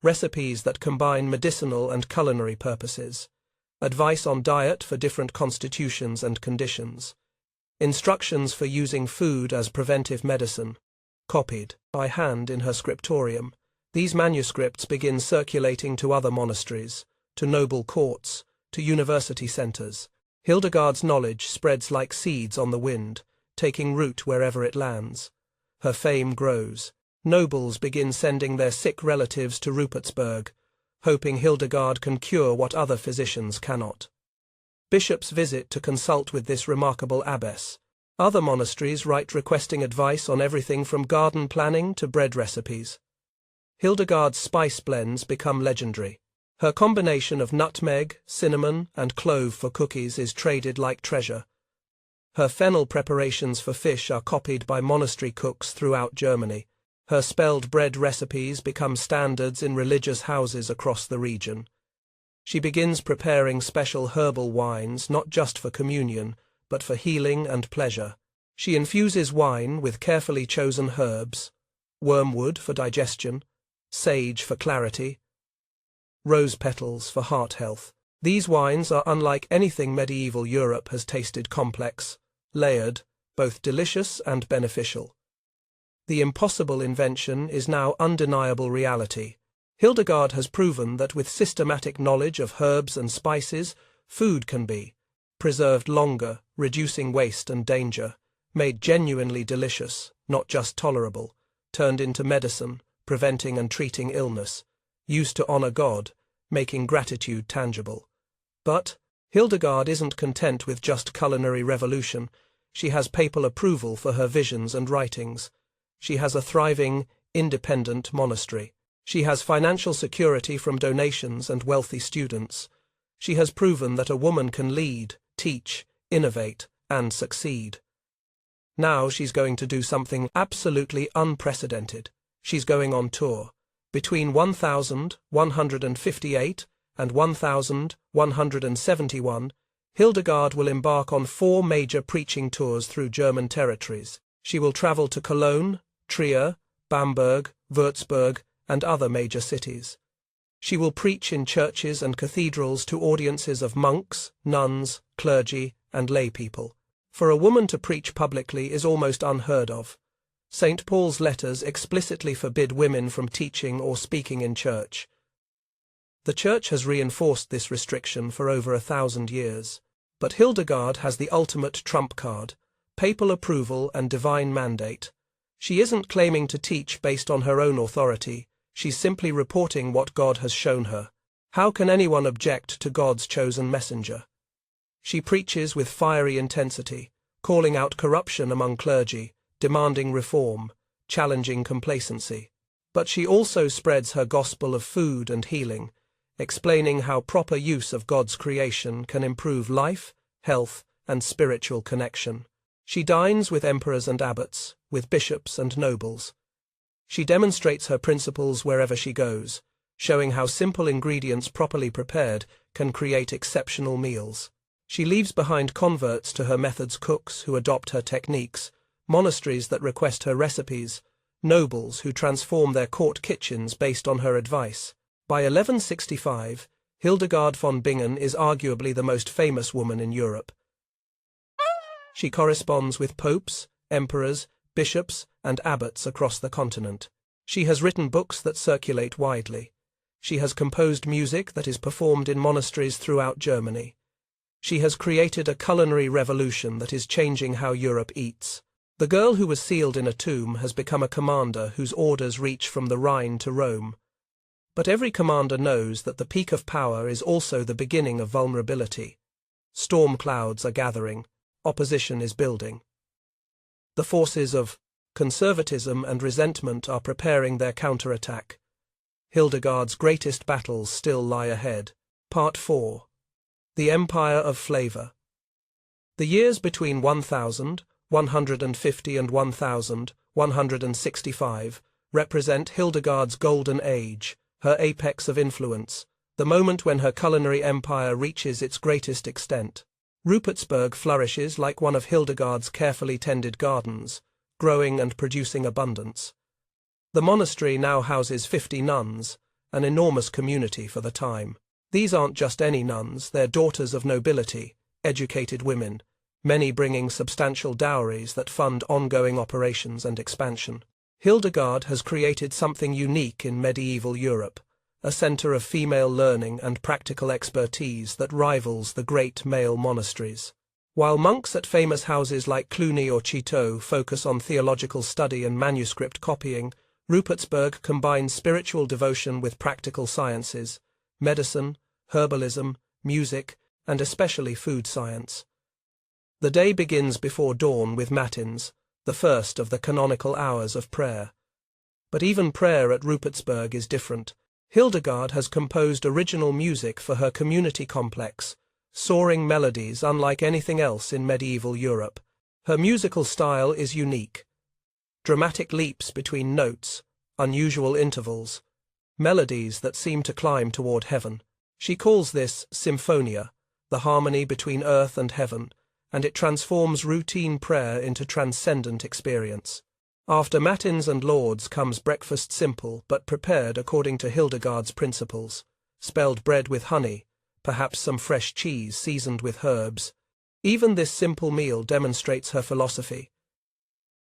recipes that combine medicinal and culinary purposes, advice on diet for different constitutions and conditions, instructions for using food as preventive medicine, copied by hand in her scriptorium. These manuscripts begin circulating to other monasteries, to noble courts, to university centers. Hildegard's knowledge spreads like seeds on the wind, taking root wherever it lands. Her fame grows. Nobles begin sending their sick relatives to Rupertsberg, hoping Hildegard can cure what other physicians cannot. Bishops visit to consult with this remarkable abbess. Other monasteries write requesting advice on everything from garden planning to bread recipes. Hildegard's spice blends become legendary. Her combination of nutmeg, cinnamon, and clove for cookies is traded like treasure. Her fennel preparations for fish are copied by monastery cooks throughout Germany. Her spelled bread recipes become standards in religious houses across the region. She begins preparing special herbal wines not just for communion, but for healing and pleasure. She infuses wine with carefully chosen herbs, wormwood for digestion, sage for clarity, rose petals for heart health. These wines are unlike anything medieval Europe has tasted, complex, layered, both delicious and beneficial. The impossible invention is now undeniable reality. Hildegard has proven that with systematic knowledge of herbs and spices, food can be preserved longer, reducing waste and danger, made genuinely delicious, not just tolerable, turned into medicine, preventing and treating illness, used to honor God, making gratitude tangible. But Hildegard isn't content with just culinary revolution. She has papal approval for her visions and writings. She has a thriving, independent monastery. She has financial security from donations and wealthy students. She has proven that a woman can lead, teach, innovate, and succeed. Now she's going to do something absolutely unprecedented. She's going on tour. Between 1158 and 1171, Hildegard will embark on 4 major preaching tours through German territories. She will travel to Cologne, Trier, Bamberg, Würzburg, and other major cities. She will preach in churches and cathedrals to audiences of monks, nuns, clergy, and lay people. For a woman to preach publicly is almost unheard of. St. Paul's letters explicitly forbid women from teaching or speaking in church. The Church has reinforced this restriction for over 1,000 years. But Hildegard has the ultimate trump card: papal approval and divine mandate. She isn't claiming to teach based on her own authority, she's simply reporting what God has shown her. How can anyone object to God's chosen messenger? She preaches with fiery intensity, calling out corruption among clergy, demanding reform, challenging complacency. But she also spreads her gospel of food and healing, explaining how proper use of God's creation can improve life, health, and spiritual connection. She dines with emperors and abbots, with bishops and nobles. She demonstrates her principles wherever she goes, showing how simple ingredients properly prepared can create exceptional meals. She leaves behind converts to her methods, cooks who adopt her techniques, monasteries that request her recipes, nobles who transform their court kitchens based on her advice. By 1165, Hildegard von Bingen is arguably the most famous woman in Europe. She corresponds with popes, emperors, bishops, and abbots across the continent. She has written books that circulate widely. She has composed music that is performed in monasteries throughout Germany. She has created a culinary revolution that is changing how Europe eats. The girl who was sealed in a tomb has become a commander whose orders reach from the Rhine to Rome. But every commander knows that the peak of power is also the beginning of vulnerability. Storm clouds are gathering. Opposition is building. The forces of conservatism and resentment are preparing their counterattack. Hildegard's greatest battles still lie ahead. Part 4. The Empire of Flavor. The years between 1150 and 1165 represent Hildegard's golden age, her apex of influence, the moment when her culinary empire reaches its greatest extent. Rupertsberg flourishes like one of Hildegard's carefully tended gardens, growing and producing abundance. The monastery now houses 50 nuns, an enormous community for the time. These aren't just any nuns, they're daughters of nobility, educated women, many bringing substantial dowries that fund ongoing operations and expansion. Hildegard has created something unique in medieval Europe, a center of female learning and practical expertise that rivals the great male monasteries. While monks at famous houses like Cluny or Citeaux focus on theological study and manuscript copying, Rupertsberg combines spiritual devotion with practical sciences, medicine, herbalism, music, and especially food science. The day begins before dawn with matins, the first of the canonical hours of prayer. But even prayer at Rupertsberg is different. Hildegard has composed original music for her community complex, soaring melodies unlike anything else in medieval Europe. Her musical style is unique. Dramatic leaps between notes, unusual intervals, melodies that seem to climb toward heaven. She calls this symphonia, the harmony between earth and heaven, and it transforms routine prayer into transcendent experience. After matins and lauds comes breakfast, simple but prepared according to Hildegard's principles. Spelled bread with honey, perhaps some fresh cheese seasoned with herbs. Even this simple meal demonstrates her philosophy.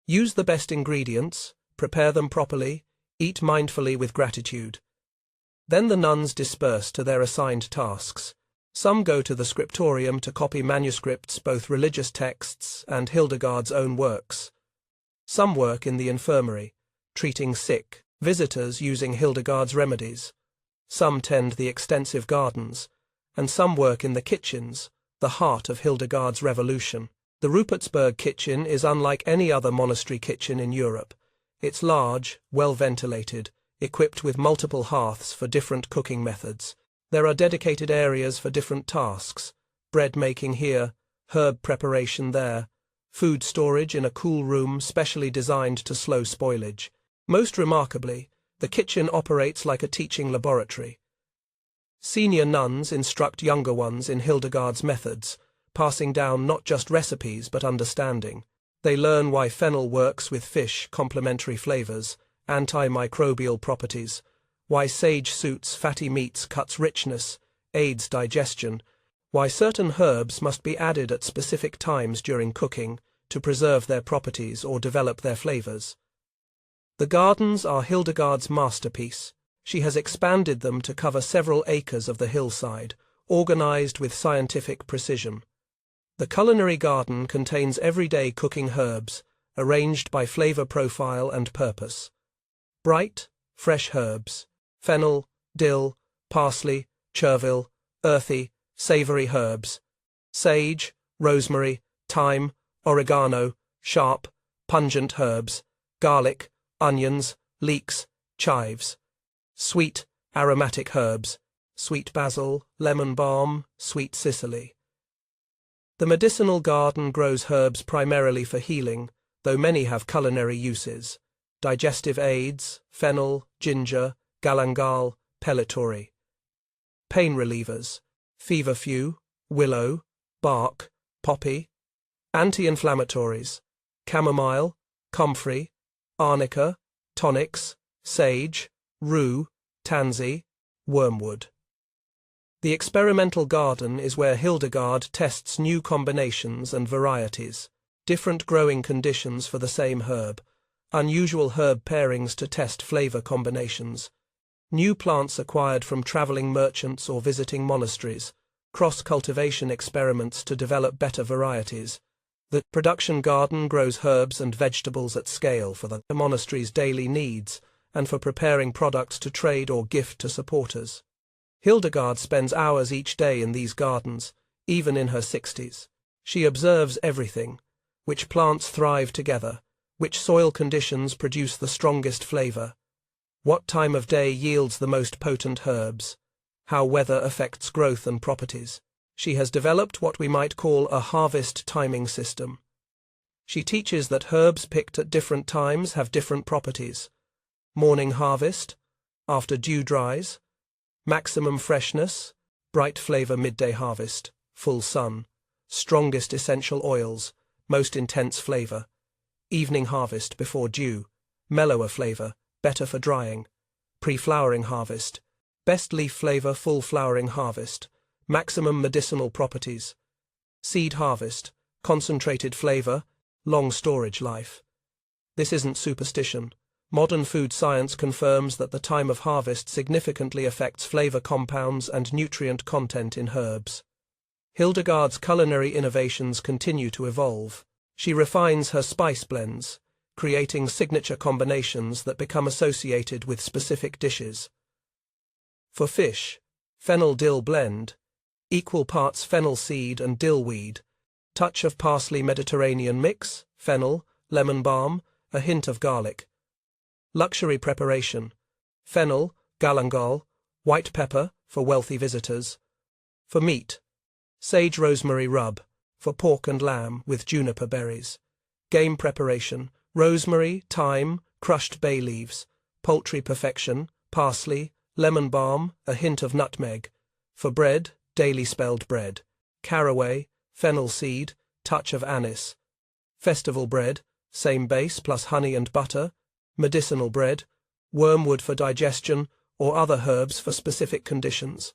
Use the best ingredients, prepare them properly, eat mindfully with gratitude. Then the nuns disperse to their assigned tasks. Some go to the scriptorium to copy manuscripts, both religious texts and Hildegard's own works. Some work in the infirmary, treating sick visitors using Hildegard's remedies. Some tend the extensive gardens, and some work in the kitchens, the heart of Hildegard's revolution. The Rupertsberg kitchen is unlike any other monastery kitchen in Europe. It's large, well ventilated, equipped with multiple hearths for different cooking methods. There are dedicated areas for different tasks: bread making here, herb preparation there, food storage in a cool room specially designed to slow spoilage. Most remarkably, the kitchen operates like a teaching laboratory. Senior nuns instruct younger ones in Hildegard's methods, passing down not just recipes but understanding. They learn why fennel works with fish, complementary flavors, antimicrobial properties, why sage suits fatty meats, cuts richness, aids digestion, why certain herbs must be added at specific times during cooking to preserve their properties or develop their flavors. The gardens are Hildegard's masterpiece. She has expanded them to cover several acres of the hillside, organized with scientific precision. The culinary garden contains everyday cooking herbs, arranged by flavor profile and purpose. Bright, fresh herbs, fennel, dill, parsley, chervil, earthy, savory herbs, sage, rosemary, thyme, oregano, sharp, pungent herbs, garlic, onions, leeks, chives. Sweet, aromatic herbs, sweet basil, lemon balm, sweet Sicily. The medicinal garden grows herbs primarily for healing, though many have culinary uses. Digestive aids, fennel, ginger, galangal, pellitory. Pain relievers, feverfew, willow, bark, poppy. Anti-inflammatories, chamomile, comfrey, arnica, tonics, sage, rue, tansy, wormwood. The experimental garden is where Hildegard tests new combinations and varieties, different growing conditions for the same herb, unusual herb pairings to test flavor combinations, new plants acquired from traveling merchants or visiting monasteries, cross-cultivation experiments to develop better varieties. The production garden grows herbs and vegetables at scale for the monastery's daily needs and for preparing products to trade or gift to supporters. Hildegard spends hours each day in these gardens, even in her 60s. She observes everything: which plants thrive together, which soil conditions produce the strongest flavor, what time of day yields the most potent herbs, how weather affects growth and properties. She has developed what we might call a harvest timing system. She teaches that herbs picked at different times have different properties. Morning harvest, after dew dries, maximum freshness, bright flavor midday harvest, full sun, strongest essential oils, most intense flavor, evening harvest before dew, mellower flavor, better for drying, pre-flowering harvest, best leaf flavor, full flowering harvest, maximum medicinal properties, seed harvest, concentrated flavor, long storage life. This isn't superstition. Modern food science confirms that the time of harvest significantly affects flavor compounds and nutrient content in herbs. Hildegard's culinary innovations continue to evolve. She refines her spice blends, creating signature combinations that become associated with specific dishes. For fish, fennel-dill blend, equal parts fennel seed and dill weed, touch of parsley Mediterranean mix, fennel, lemon balm, a hint of garlic. Luxury preparation, fennel, galangal, white pepper for wealthy visitors. For meat, sage rosemary rub, for pork and lamb with juniper berries. Game preparation, rosemary, thyme, crushed bay leaves. Poultry perfection, parsley, lemon balm, a hint of nutmeg. For bread, daily spelled bread. Caraway, fennel seed, touch of anise. Festival bread, same base plus honey and butter. Medicinal bread, wormwood for digestion, or other herbs for specific conditions.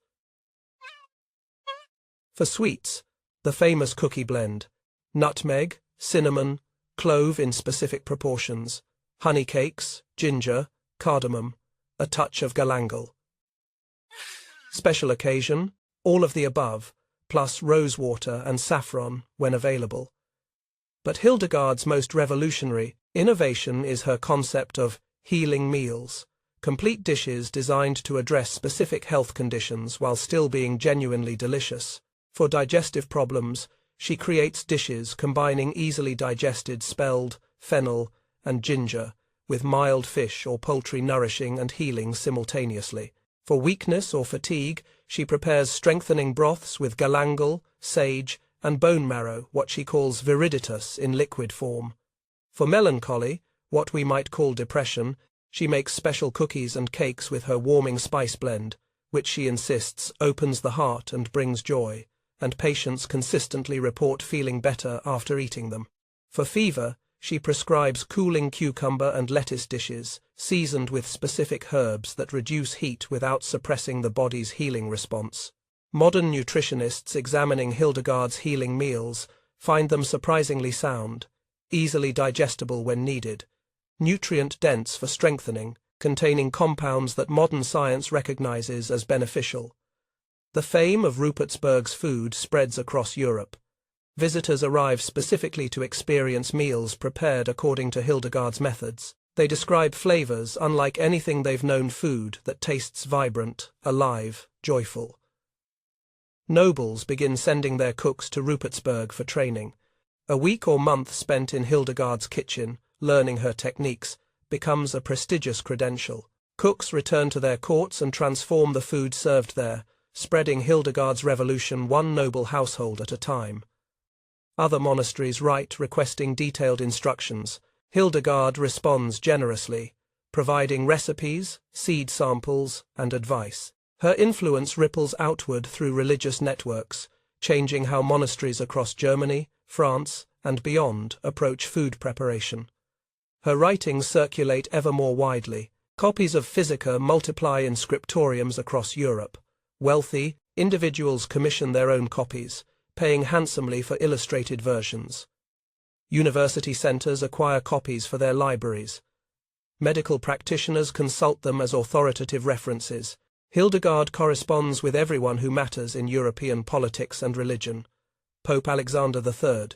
For sweets, the famous cookie blend, nutmeg, cinnamon, clove in specific proportions, honey cakes, ginger, cardamom, a touch of galangal. Special occasion, all of the above, plus rose water and saffron when available. But Hildegard's most revolutionary innovation is her concept of healing meals, complete dishes designed to address specific health conditions while still being genuinely delicious. For digestive problems, she creates dishes combining easily digested spelled, fennel, and ginger, with mild fish or poultry nourishing and healing simultaneously. For weakness or fatigue, she prepares strengthening broths with galangal, sage, and bone marrow, what she calls viriditas, in liquid form. For melancholy, what we might call depression, she makes special cookies and cakes with her warming spice blend, which she insists opens the heart and brings joy, and patients consistently report feeling better after eating them. For fever, she prescribes cooling cucumber and lettuce dishes, seasoned with specific herbs that reduce heat without suppressing the body's healing response. Modern nutritionists examining Hildegard's healing meals find them surprisingly sound, easily digestible when needed, nutrient-dense for strengthening, containing compounds that modern science recognizes as beneficial. The fame of Rupertsberg's food spreads across Europe. Visitors arrive specifically to experience meals prepared according to Hildegard's methods. They describe flavors unlike anything they've known, food that tastes vibrant, alive, joyful. Nobles begin sending their cooks to Rupertsberg for training. A week or month spent in Hildegard's kitchen, learning her techniques, becomes a prestigious credential. Cooks return to their courts and transform the food served there, spreading Hildegard's revolution one noble household at a time. Other monasteries write requesting detailed instructions. Hildegard responds generously, providing recipes, seed samples, and advice. Her influence ripples outward through religious networks, changing how monasteries across Germany, France, and beyond approach food preparation. Her writings circulate ever more widely. Copies of Physica multiply in scriptoriums across Europe. Wealthy individuals commission their own copies, paying handsomely for illustrated versions. University centers acquire copies for their libraries. Medical practitioners consult them as authoritative references. Hildegard corresponds with everyone who matters in European politics and religion. Pope Alexander III.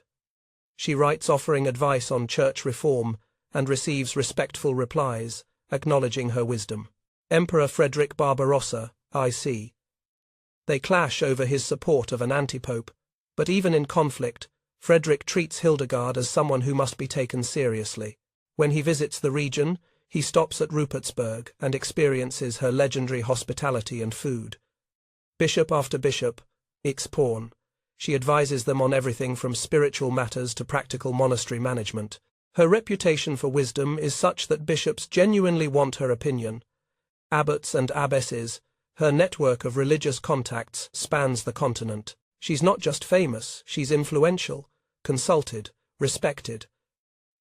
She writes offering advice on church reform and receives respectful replies, acknowledging her wisdom. Emperor Frederick Barbarossa, I.C. They clash over his support of an antipope, but even in conflict, Frederick treats Hildegard as someone who must be taken seriously. When he visits the region, he stops at Rupertsberg and experiences her legendary hospitality and food. Bishop after bishop, ex-pawn, she advises them on everything from spiritual matters to practical monastery management. Her reputation for wisdom is such that bishops genuinely want her opinion. Abbots and abbesses, her network of religious contacts spans the continent. She's not just famous, she's influential, consulted, respected.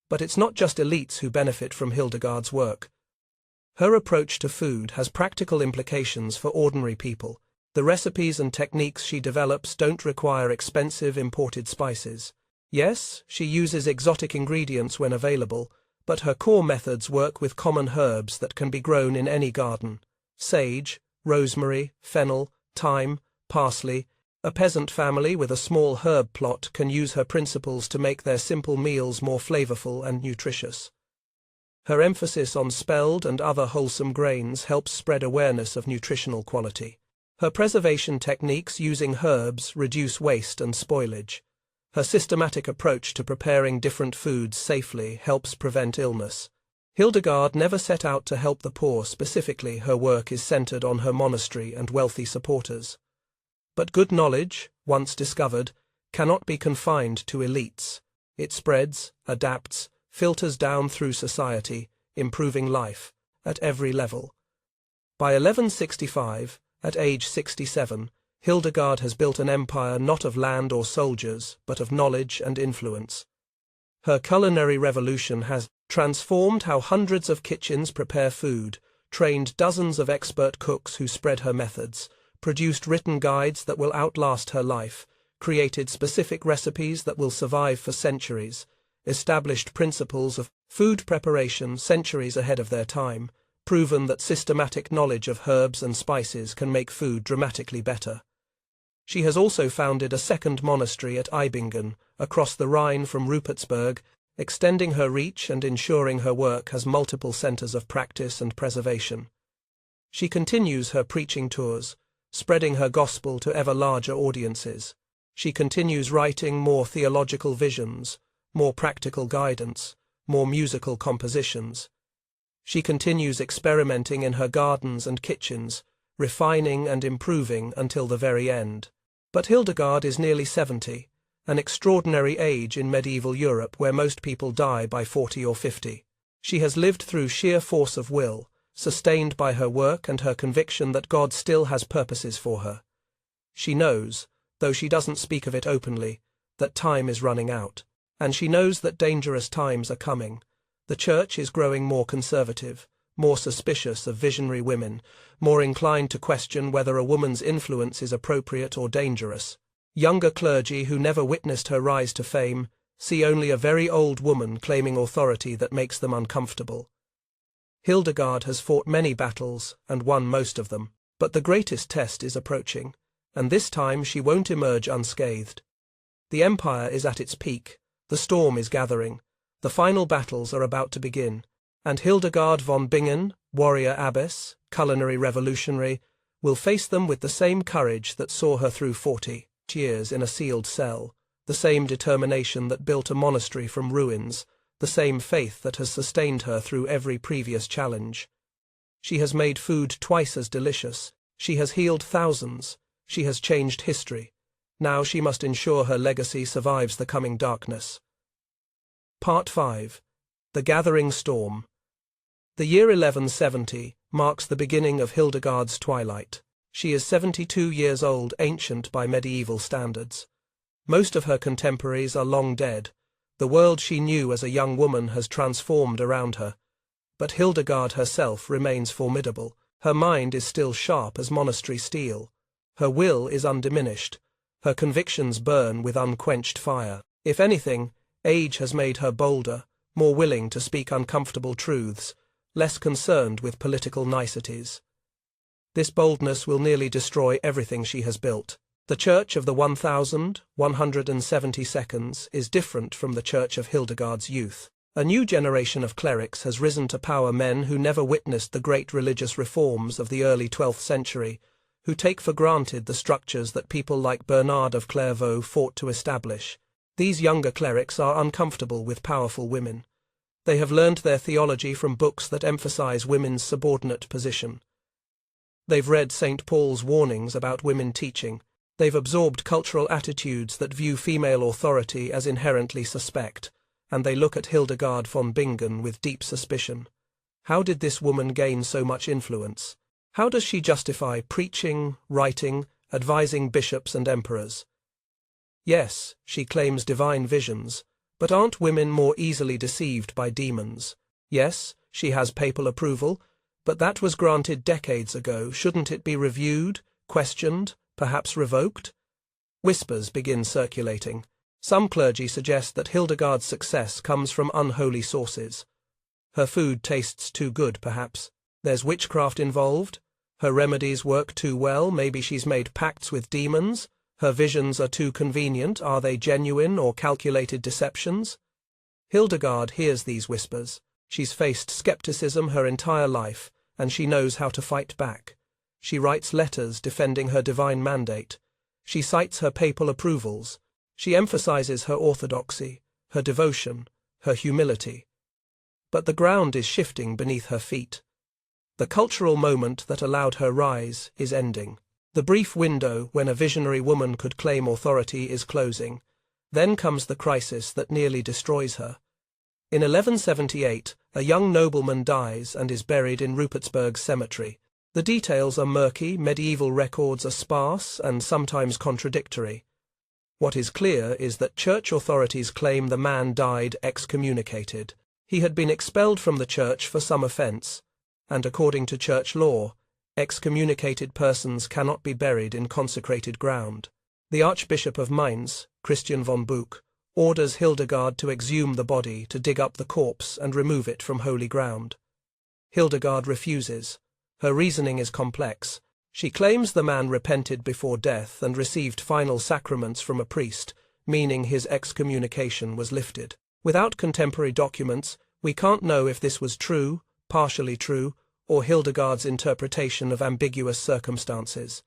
But it's not just elites who benefit from Hildegard's work. Her approach to food has practical implications for ordinary people. The recipes and techniques she develops don't require expensive imported spices. Yes, she uses exotic ingredients when available, but her core methods work with common herbs that can be grown in any garden. Sage, rosemary, fennel, thyme, parsley. A peasant family with a small herb plot can use her principles to make their simple meals more flavorful and nutritious. Her emphasis on spelled and other wholesome grains helps spread awareness of nutritional quality. Her preservation techniques using herbs reduce waste and spoilage. Her systematic approach to preparing different foods safely helps prevent illness. Hildegard never set out to help the poor specifically. Her work is centered on her monastery and wealthy supporters. But good knowledge, once discovered, cannot be confined to elites. It spreads, adapts, filters down through society, improving life at every level. By 1165, at age 67, Hildegard has built an empire not of land or soldiers, but of knowledge and influence. Her culinary revolution has transformed how hundreds of kitchens prepare food, trained dozens of expert cooks who spread her methods, produced written guides that will outlast her life, created specific recipes that will survive for centuries, established principles of food preparation centuries ahead of their time, proven that systematic knowledge of herbs and spices can make food dramatically better. She has also founded a second monastery at Eibingen, across the Rhine from Rupertsberg, extending her reach and ensuring her work has multiple centers of practice and preservation. She continues her preaching tours, spreading her gospel to ever larger audiences. She continues writing more theological visions, more practical guidance, more musical compositions. She continues experimenting in her gardens and kitchens, refining and improving until the very end. But Hildegard is nearly 70, an extraordinary age in medieval Europe where most people die by 40 or 50. She has lived through sheer force of will, sustained by her work and her conviction that God still has purposes for her. She knows, though she doesn't speak of it openly, that time is running out. And she knows that dangerous times are coming. The church is growing more conservative, more suspicious of visionary women, more inclined to question whether a woman's influence is appropriate or dangerous. Younger clergy who never witnessed her rise to fame see only a very old woman claiming authority that makes them uncomfortable. Hildegard has fought many battles and won most of them, but the greatest test is approaching, and this time she won't emerge unscathed. The empire is at its peak, the storm is gathering, the final battles are about to begin, and Hildegard von Bingen, warrior abbess, culinary revolutionary, will face them with the same courage that saw her through 40 years in a sealed cell, the same determination that built a monastery from ruins, the same faith that has sustained her through every previous challenge. She has made food twice as delicious, she has healed thousands, she has changed history. Now she must ensure her legacy survives the coming darkness. Part 5. The Gathering Storm. The year 1170 marks the beginning of Hildegard's twilight. She is 72 years old, ancient by medieval standards. Most of her contemporaries are long dead. The world she knew as a young woman has transformed around her. But Hildegard herself remains formidable. Her mind is still sharp as monastery steel. Her will is undiminished. Her convictions burn with unquenched fire. If anything, age has made her bolder, more willing to speak uncomfortable truths, less concerned with political niceties. This boldness will nearly destroy everything she has built. The Church of the 1170 seconds is different from the Church of Hildegard's youth. A new generation of clerics has risen to power, men who never witnessed the great religious reforms of the early 12th century, who take for granted the structures that people like Bernard of Clairvaux fought to establish. These younger clerics are uncomfortable with powerful women. They have learned their theology from books that emphasize women's subordinate position. They've read St. Paul's warnings about women teaching. They've absorbed cultural attitudes that view female authority as inherently suspect, and they look at Hildegard von Bingen with deep suspicion. How did this woman gain so much influence? How does she justify preaching, writing, advising bishops and emperors? Yes, she claims divine visions, but aren't women more easily deceived by demons? Yes, she has papal approval, but that was granted decades ago. Shouldn't it be reviewed, questioned, perhaps revoked? Whispers begin circulating. Some clergy suggest that Hildegard's success comes from unholy sources. Her food tastes too good, perhaps. There's witchcraft involved. Her remedies work too well. Maybe she's made pacts with demons. Her visions are too convenient. Are they genuine or calculated deceptions? Hildegard hears these whispers. She's faced skepticism her entire life, and she knows how to fight back. She writes letters defending her divine mandate. She cites her papal approvals. She emphasizes her orthodoxy, her devotion, her humility. But the ground is shifting beneath her feet. The cultural moment that allowed her rise is ending. The brief window when a visionary woman could claim authority is closing. Then comes the crisis that nearly destroys her. In 1178, a young nobleman dies and is buried in Rupertsberg Cemetery. The details are murky, medieval records are sparse and sometimes contradictory. What is clear is that church authorities claim the man died excommunicated. He had been expelled from the church for some offence, and according to church law, excommunicated persons cannot be buried in consecrated ground. The Archbishop of Mainz, Christian von Buch, orders Hildegard to exhume the body, to dig up the corpse and remove it from holy ground. Hildegard refuses. Her reasoning is complex. She claims the man repented before death and received final sacraments from a priest, meaning his excommunication was lifted. Without contemporary documents, we can't know if this was true, partially true, or Hildegard's interpretation of ambiguous circumstances.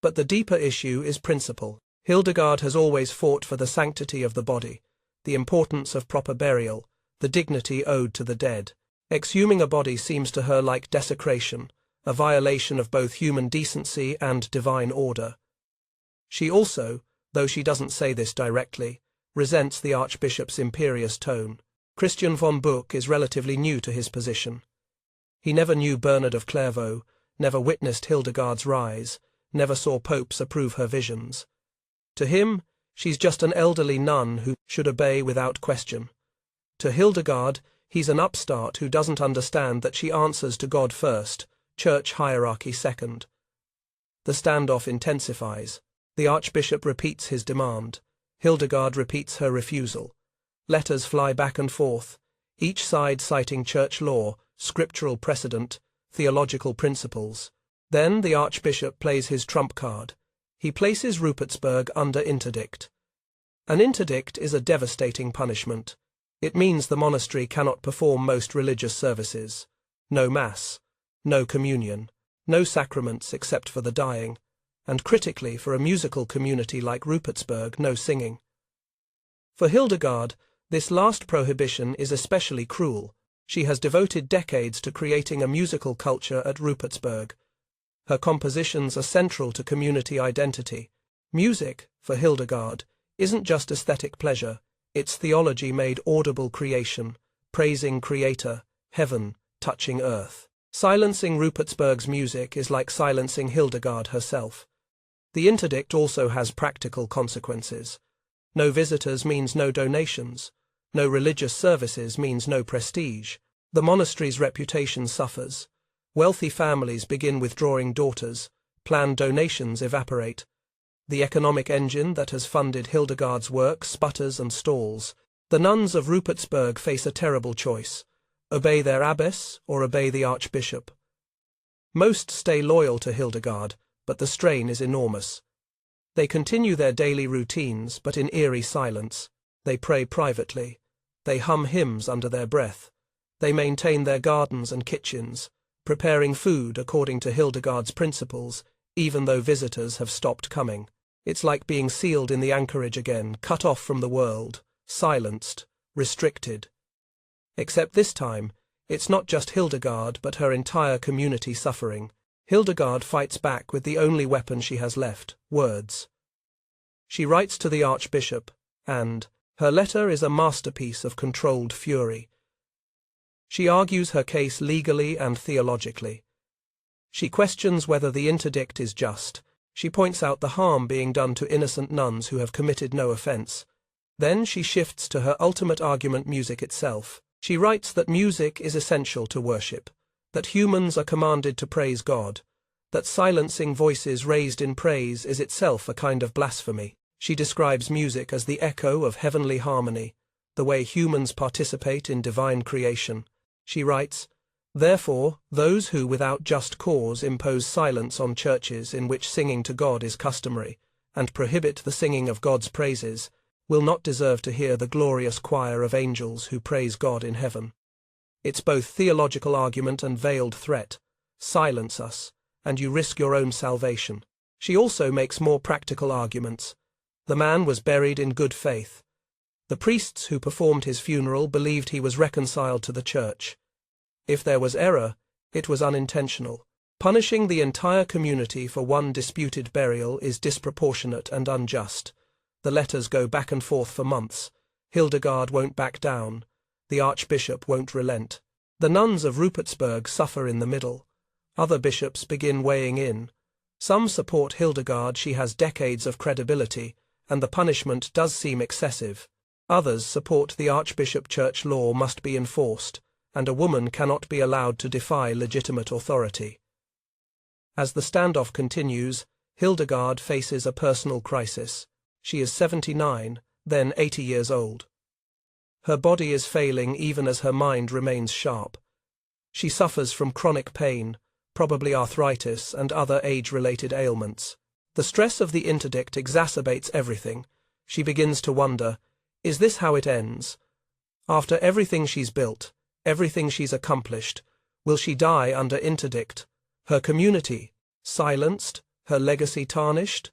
But the deeper issue is principle. Hildegard has always fought for the sanctity of the body, the importance of proper burial, the dignity owed to the dead. Exhuming a body seems to her like desecration, a violation of both human decency and divine order. She also, though she doesn't say this directly, resents the Archbishop's imperious tone. Christian von Buch is relatively new to his position. He never knew Bernard of Clairvaux, never witnessed Hildegard's rise, never saw popes approve her visions. To him, she's just an elderly nun who should obey without question. To Hildegard, he's an upstart who doesn't understand that she answers to God first, church hierarchy second. The standoff intensifies. The Archbishop repeats his demand. Hildegard repeats her refusal. Letters fly back and forth, each side citing church law, scriptural precedent, theological principles. Then the Archbishop plays his trump card. He places Rupertsberg under interdict. An interdict is a devastating punishment. It means the monastery cannot perform most religious services. No Mass, no communion, no sacraments except for the dying, and critically for a musical community like Rupertsberg, no singing. For Hildegard, this last prohibition is especially cruel. She has devoted decades to creating a musical culture at Rupertsberg. Her compositions are central to community identity. Music, for Hildegard, isn't just aesthetic pleasure, it's theology made audible creation, praising Creator, heaven, touching earth. Silencing Rupertsberg's music is like silencing Hildegard herself. The interdict also has practical consequences. No visitors means no donations. No religious services means no prestige. The monastery's reputation suffers. Wealthy families begin withdrawing daughters. Planned donations evaporate. The economic engine that has funded Hildegard's work sputters and stalls. The nuns of Rupertsberg face a terrible choice: obey their abbess or obey the Archbishop. Most stay loyal to Hildegard, but the strain is enormous. They continue their daily routines, but in eerie silence. They pray privately. They hum hymns under their breath. They maintain their gardens and kitchens, preparing food according to Hildegard's principles, even though visitors have stopped coming. It's like being sealed in the anchorage again, cut off from the world, silenced, restricted. Except this time, it's not just Hildegard but her entire community suffering. Hildegard fights back with the only weapon she has left: words. She writes to the Archbishop, and her letter is a masterpiece of controlled fury. She argues her case legally and theologically. She questions whether the interdict is just. She points out the harm being done to innocent nuns who have committed no offense. Then she shifts to her ultimate argument: music itself. She writes that music is essential to worship, that humans are commanded to praise God, that silencing voices raised in praise is itself a kind of blasphemy. She describes music as the echo of heavenly harmony, the way humans participate in divine creation. She writes, "Therefore, those who without just cause impose silence on churches in which singing to God is customary, and prohibit the singing of God's praises, will not deserve to hear the glorious choir of angels who praise God in heaven." It's both theological argument and veiled threat. Silence us, and you risk your own salvation. She also makes more practical arguments. The man was buried in good faith. The priests who performed his funeral believed he was reconciled to the church. If there was error, it was unintentional. Punishing the entire community for one disputed burial is disproportionate and unjust. The letters go back and forth for months. Hildegard won't back down. The Archbishop won't relent. The nuns of Rupertsberg suffer in the middle. Other bishops begin weighing in. Some support Hildegard; she has decades of credibility, and the punishment does seem excessive. Others support the Archbishop. Church law must be enforced, and a woman cannot be allowed to defy legitimate authority. As the standoff continues, Hildegard faces a personal crisis. She is 79, then 80 years old. Her body is failing even as her mind remains sharp. She suffers from chronic pain, probably arthritis and other age-related ailments. The stress of the interdict exacerbates everything. She begins to wonder, is this how it ends? After everything she's built, everything she's accomplished, will she die under interdict? Her community silenced? Her legacy tarnished?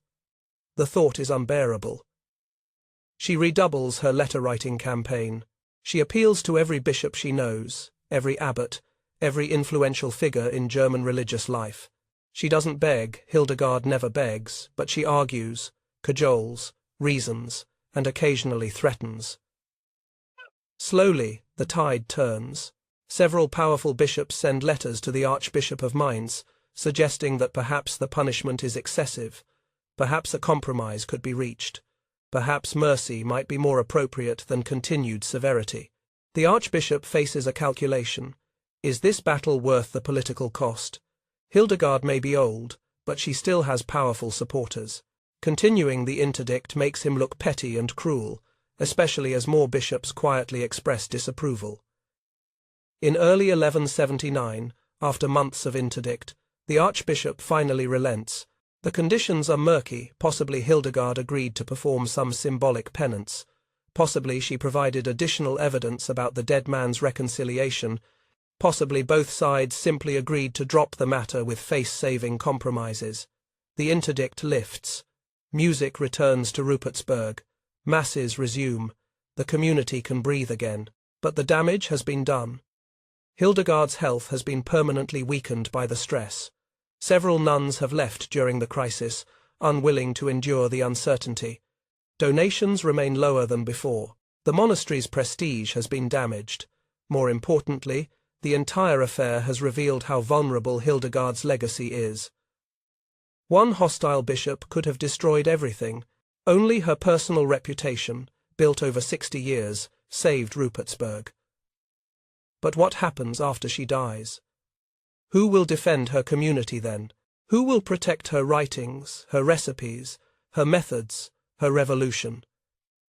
The thought is unbearable. She redoubles her letter-writing campaign. She appeals to every bishop she knows, every abbot, every influential figure in German religious life. She doesn't beg, Hildegard never begs, but she argues, cajoles, reasons, and occasionally threatens. Slowly, the tide turns. Several powerful bishops send letters to the Archbishop of Mainz, suggesting that perhaps the punishment is excessive, perhaps a compromise could be reached, perhaps mercy might be more appropriate than continued severity. The Archbishop faces a calculation. Is this battle worth the political cost? Hildegard may be old, but she still has powerful supporters. Continuing the interdict makes him look petty and cruel, especially as more bishops quietly express disapproval. In early 1179, after months of interdict, the Archbishop finally relents. The conditions are murky. Possibly Hildegard agreed to perform some symbolic penance. Possibly she provided additional evidence about the dead man's reconciliation. Possibly both sides simply agreed to drop the matter with face-saving compromises. The interdict lifts. Music returns to Rupertsberg. Masses resume. The community can breathe again. But the damage has been done. Hildegard's health has been permanently weakened by the stress. Several nuns have left during the crisis, unwilling to endure the uncertainty. Donations remain lower than before. The monastery's prestige has been damaged. More importantly, the entire affair has revealed how vulnerable Hildegard's legacy is. One hostile bishop could have destroyed everything. Only her personal reputation, built over 60 years, saved Rupertsberg. But what happens after she dies? Who will defend her community then? Who will protect her writings, her recipes, her methods, her revolution?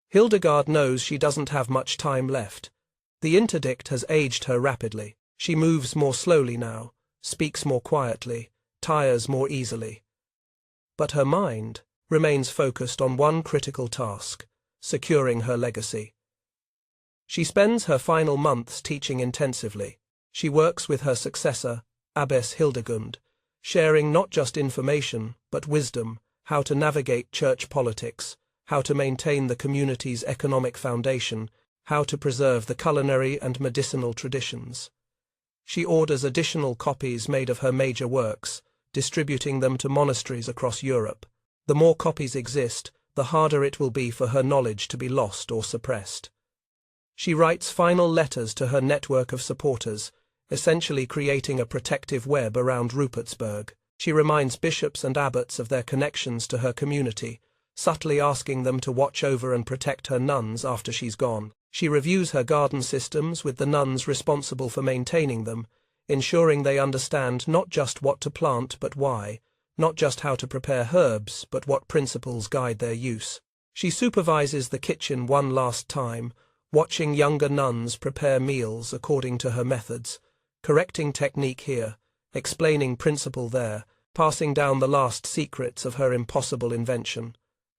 Hildegard knows she doesn't have much time left. The interdict has aged her rapidly. She moves more slowly now, speaks more quietly, tires more easily. But her mind remains focused on one critical task: securing her legacy. She spends her final months teaching intensively. She works with her successor, Abbess Hildegund, sharing not just information, but wisdom, how to navigate church politics, how to maintain the community's economic foundation, how to preserve the culinary and medicinal traditions. She orders additional copies made of her major works, distributing them to monasteries across Europe. The more copies exist, the harder it will be for her knowledge to be lost or suppressed. She writes final letters to her network of supporters, essentially creating a protective web around Rupertsberg. She reminds bishops and abbots of their connections to her community, subtly asking them to watch over and protect her nuns after she's gone. She reviews her garden systems with the nuns responsible for maintaining them, ensuring they understand not just what to plant but why, not just how to prepare herbs but what principles guide their use. She supervises the kitchen one last time, watching younger nuns prepare meals according to her methods, correcting technique here, explaining principle there, passing down the last secrets of her impossible invention.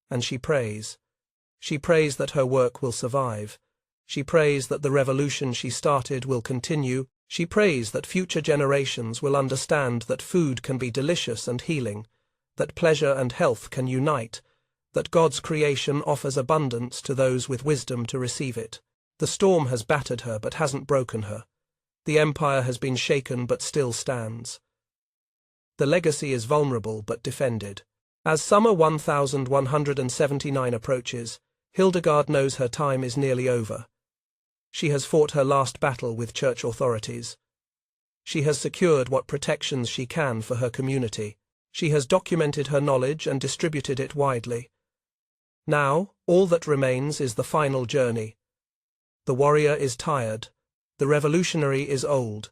And she prays. She prays that her work will survive. She prays that the revolution she started will continue. She prays that future generations will understand that food can be delicious and healing, that pleasure and health can unite, that God's creation offers abundance to those with wisdom to receive it. The storm has battered her but hasn't broken her. The empire has been shaken but still stands. The legacy is vulnerable but defended. As summer 1179 approaches, Hildegard knows her time is nearly over. She has fought her last battle with church authorities. She has secured what protections she can for her community. She has documented her knowledge and distributed it widely. Now, all that remains is the final journey. The warrior is tired. The revolutionary is old.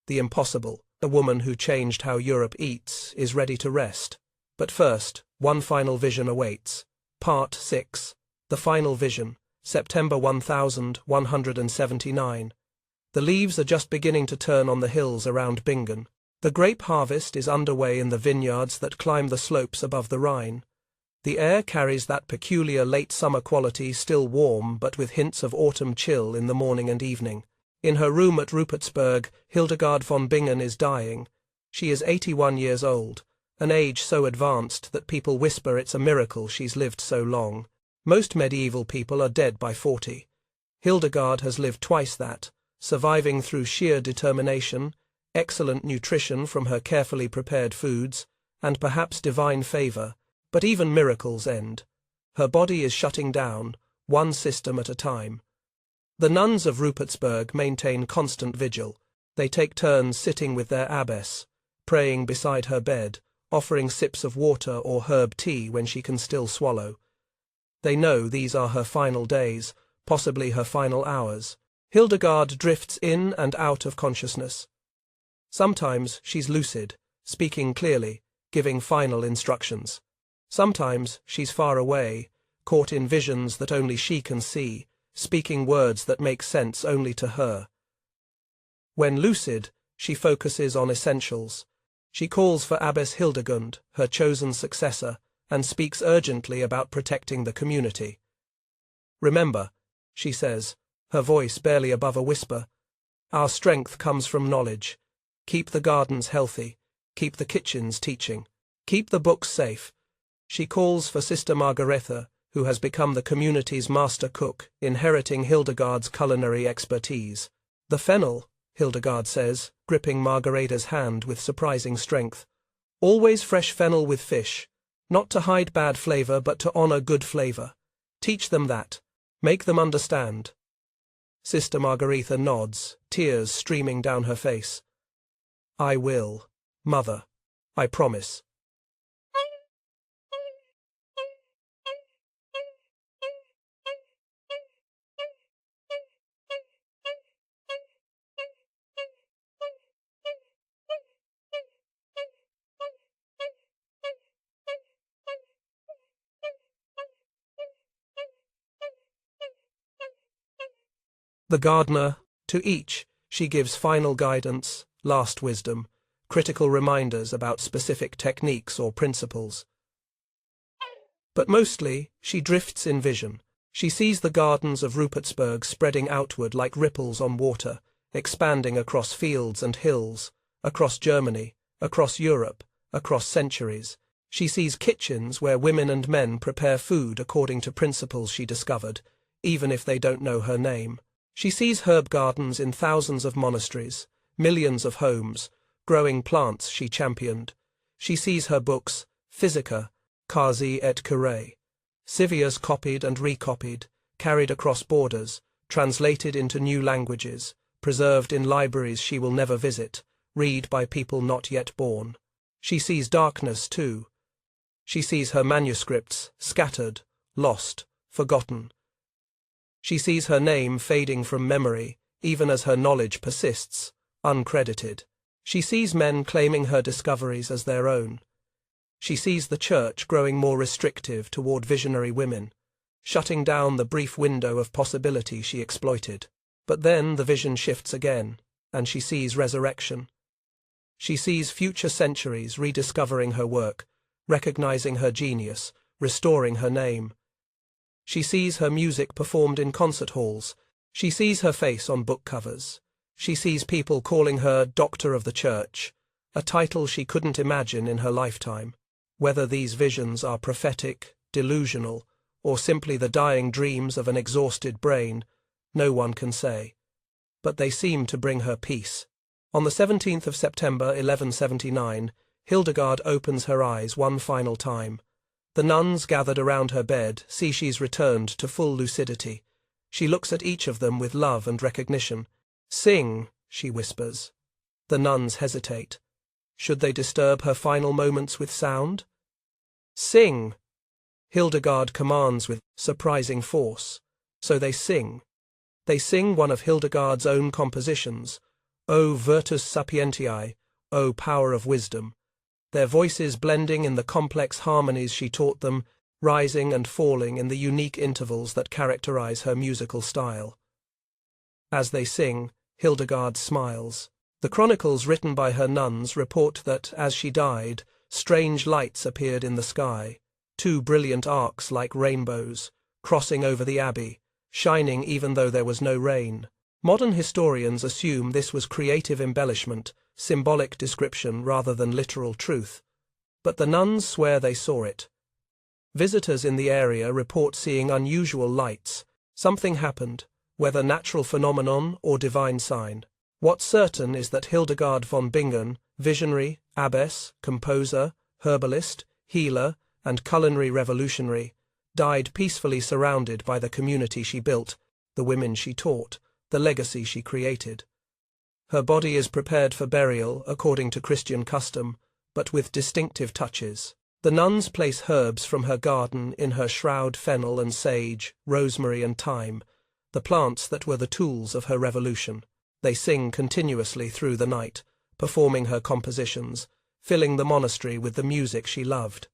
The impossible, the woman who changed how Europe eats, is ready to rest. But first, one final vision awaits. Part 6. The Final Vision, September 1179. The leaves are just beginning to turn on the hills around Bingen. The grape harvest is underway in the vineyards that climb the slopes above the Rhine. The air carries that peculiar late summer quality, still warm but with hints of autumn chill in the morning and evening. In her room at Rupertsberg, Hildegard von Bingen is dying. She is 81 years old, an age so advanced that people whisper it's a miracle she's lived so long. Most medieval people are dead by 40. Hildegard has lived twice that, surviving through sheer determination, excellent nutrition from her carefully prepared foods, and perhaps divine favor. But even miracles end. Her body is shutting down, one system at a time. The nuns of Rupertsberg maintain constant vigil. They take turns sitting with their abbess, praying beside her bed, offering sips of water or herb tea when she can still swallow. They know these are her final days, possibly her final hours. Hildegard drifts in and out of consciousness. Sometimes she's lucid, speaking clearly, giving final instructions. Sometimes she's far away, caught in visions that only she can see, speaking words that make sense only to her. When lucid, she focuses on essentials. She calls for Abbess Hildegund, her chosen successor, and speaks urgently about protecting the community. "Remember," she says, her voice barely above a whisper, "our strength comes from knowledge. Keep the gardens healthy. Keep the kitchens teaching. Keep the books safe." She calls for Sister Margaretha, who has become the community's master cook, inheriting Hildegard's culinary expertise. "The fennel," Hildegard says, gripping Margaretha's hand with surprising strength. "Always fresh fennel with fish. Not to hide bad flavor, but to honor good flavor. Teach them that. Make them understand." Sister Margaretha nods, tears streaming down her face. "I will, Mother. I promise." The gardener, to each, she gives final guidance, last wisdom, critical reminders about specific techniques or principles. But mostly, she drifts in vision. She sees the gardens of Rupertsberg spreading outward like ripples on water, expanding across fields and hills, across Germany, across Europe, across centuries. She sees kitchens where women and men prepare food according to principles she discovered, even if they don't know her name. She sees herb gardens in thousands of monasteries, millions of homes, growing plants she championed. She sees her books, Physica, Quasi et Curae, Civias copied and recopied, carried across borders, translated into new languages, preserved in libraries she will never visit, read by people not yet born. She sees darkness, too. She sees her manuscripts, scattered, lost, forgotten. She sees her name fading from memory, even as her knowledge persists, uncredited. She sees men claiming her discoveries as their own. She sees the church growing more restrictive toward visionary women, shutting down the brief window of possibility she exploited. But then the vision shifts again, and she sees resurrection. She sees future centuries rediscovering her work, recognizing her genius, restoring her name. She sees her music performed in concert halls. She sees her face on book covers. She sees people calling her Doctor of the Church, a title she couldn't imagine in her lifetime. Whether these visions are prophetic, delusional, or simply the dying dreams of an exhausted brain, no one can say. But they seem to bring her peace. On the 17th of September 1179, Hildegard opens her eyes one final time. The nuns gathered around her bed see she's returned to full lucidity. She looks at each of them with love and recognition. "Sing," she whispers. The nuns hesitate. Should they disturb her final moments with sound? "Sing," Hildegard commands with surprising force. So they sing. They sing one of Hildegard's own compositions, O Virtus Sapientiae, O Power of Wisdom, their voices blending in the complex harmonies she taught them, rising and falling in the unique intervals that characterize her musical style. As they sing, Hildegard smiles. The chronicles written by her nuns report that, as she died, strange lights appeared in the sky, two brilliant arcs like rainbows, crossing over the abbey, shining even though there was no rain. Modern historians assume this was creative embellishment, symbolic description rather than literal truth. But the nuns swear they saw it. Visitors in the area report seeing unusual lights. Something happened, whether natural phenomenon or divine sign. What's certain is that Hildegard von Bingen, visionary, abbess, composer, herbalist, healer, and culinary revolutionary, died peacefully surrounded by the community she built, the women she taught, the legacy she created. Her body is prepared for burial according to Christian custom, but with distinctive touches. The nuns place herbs from her garden in her shroud: fennel and sage, rosemary and thyme, the plants that were the tools of her revolution. They sing continuously through the night, performing her compositions, filling the monastery with the music she loved.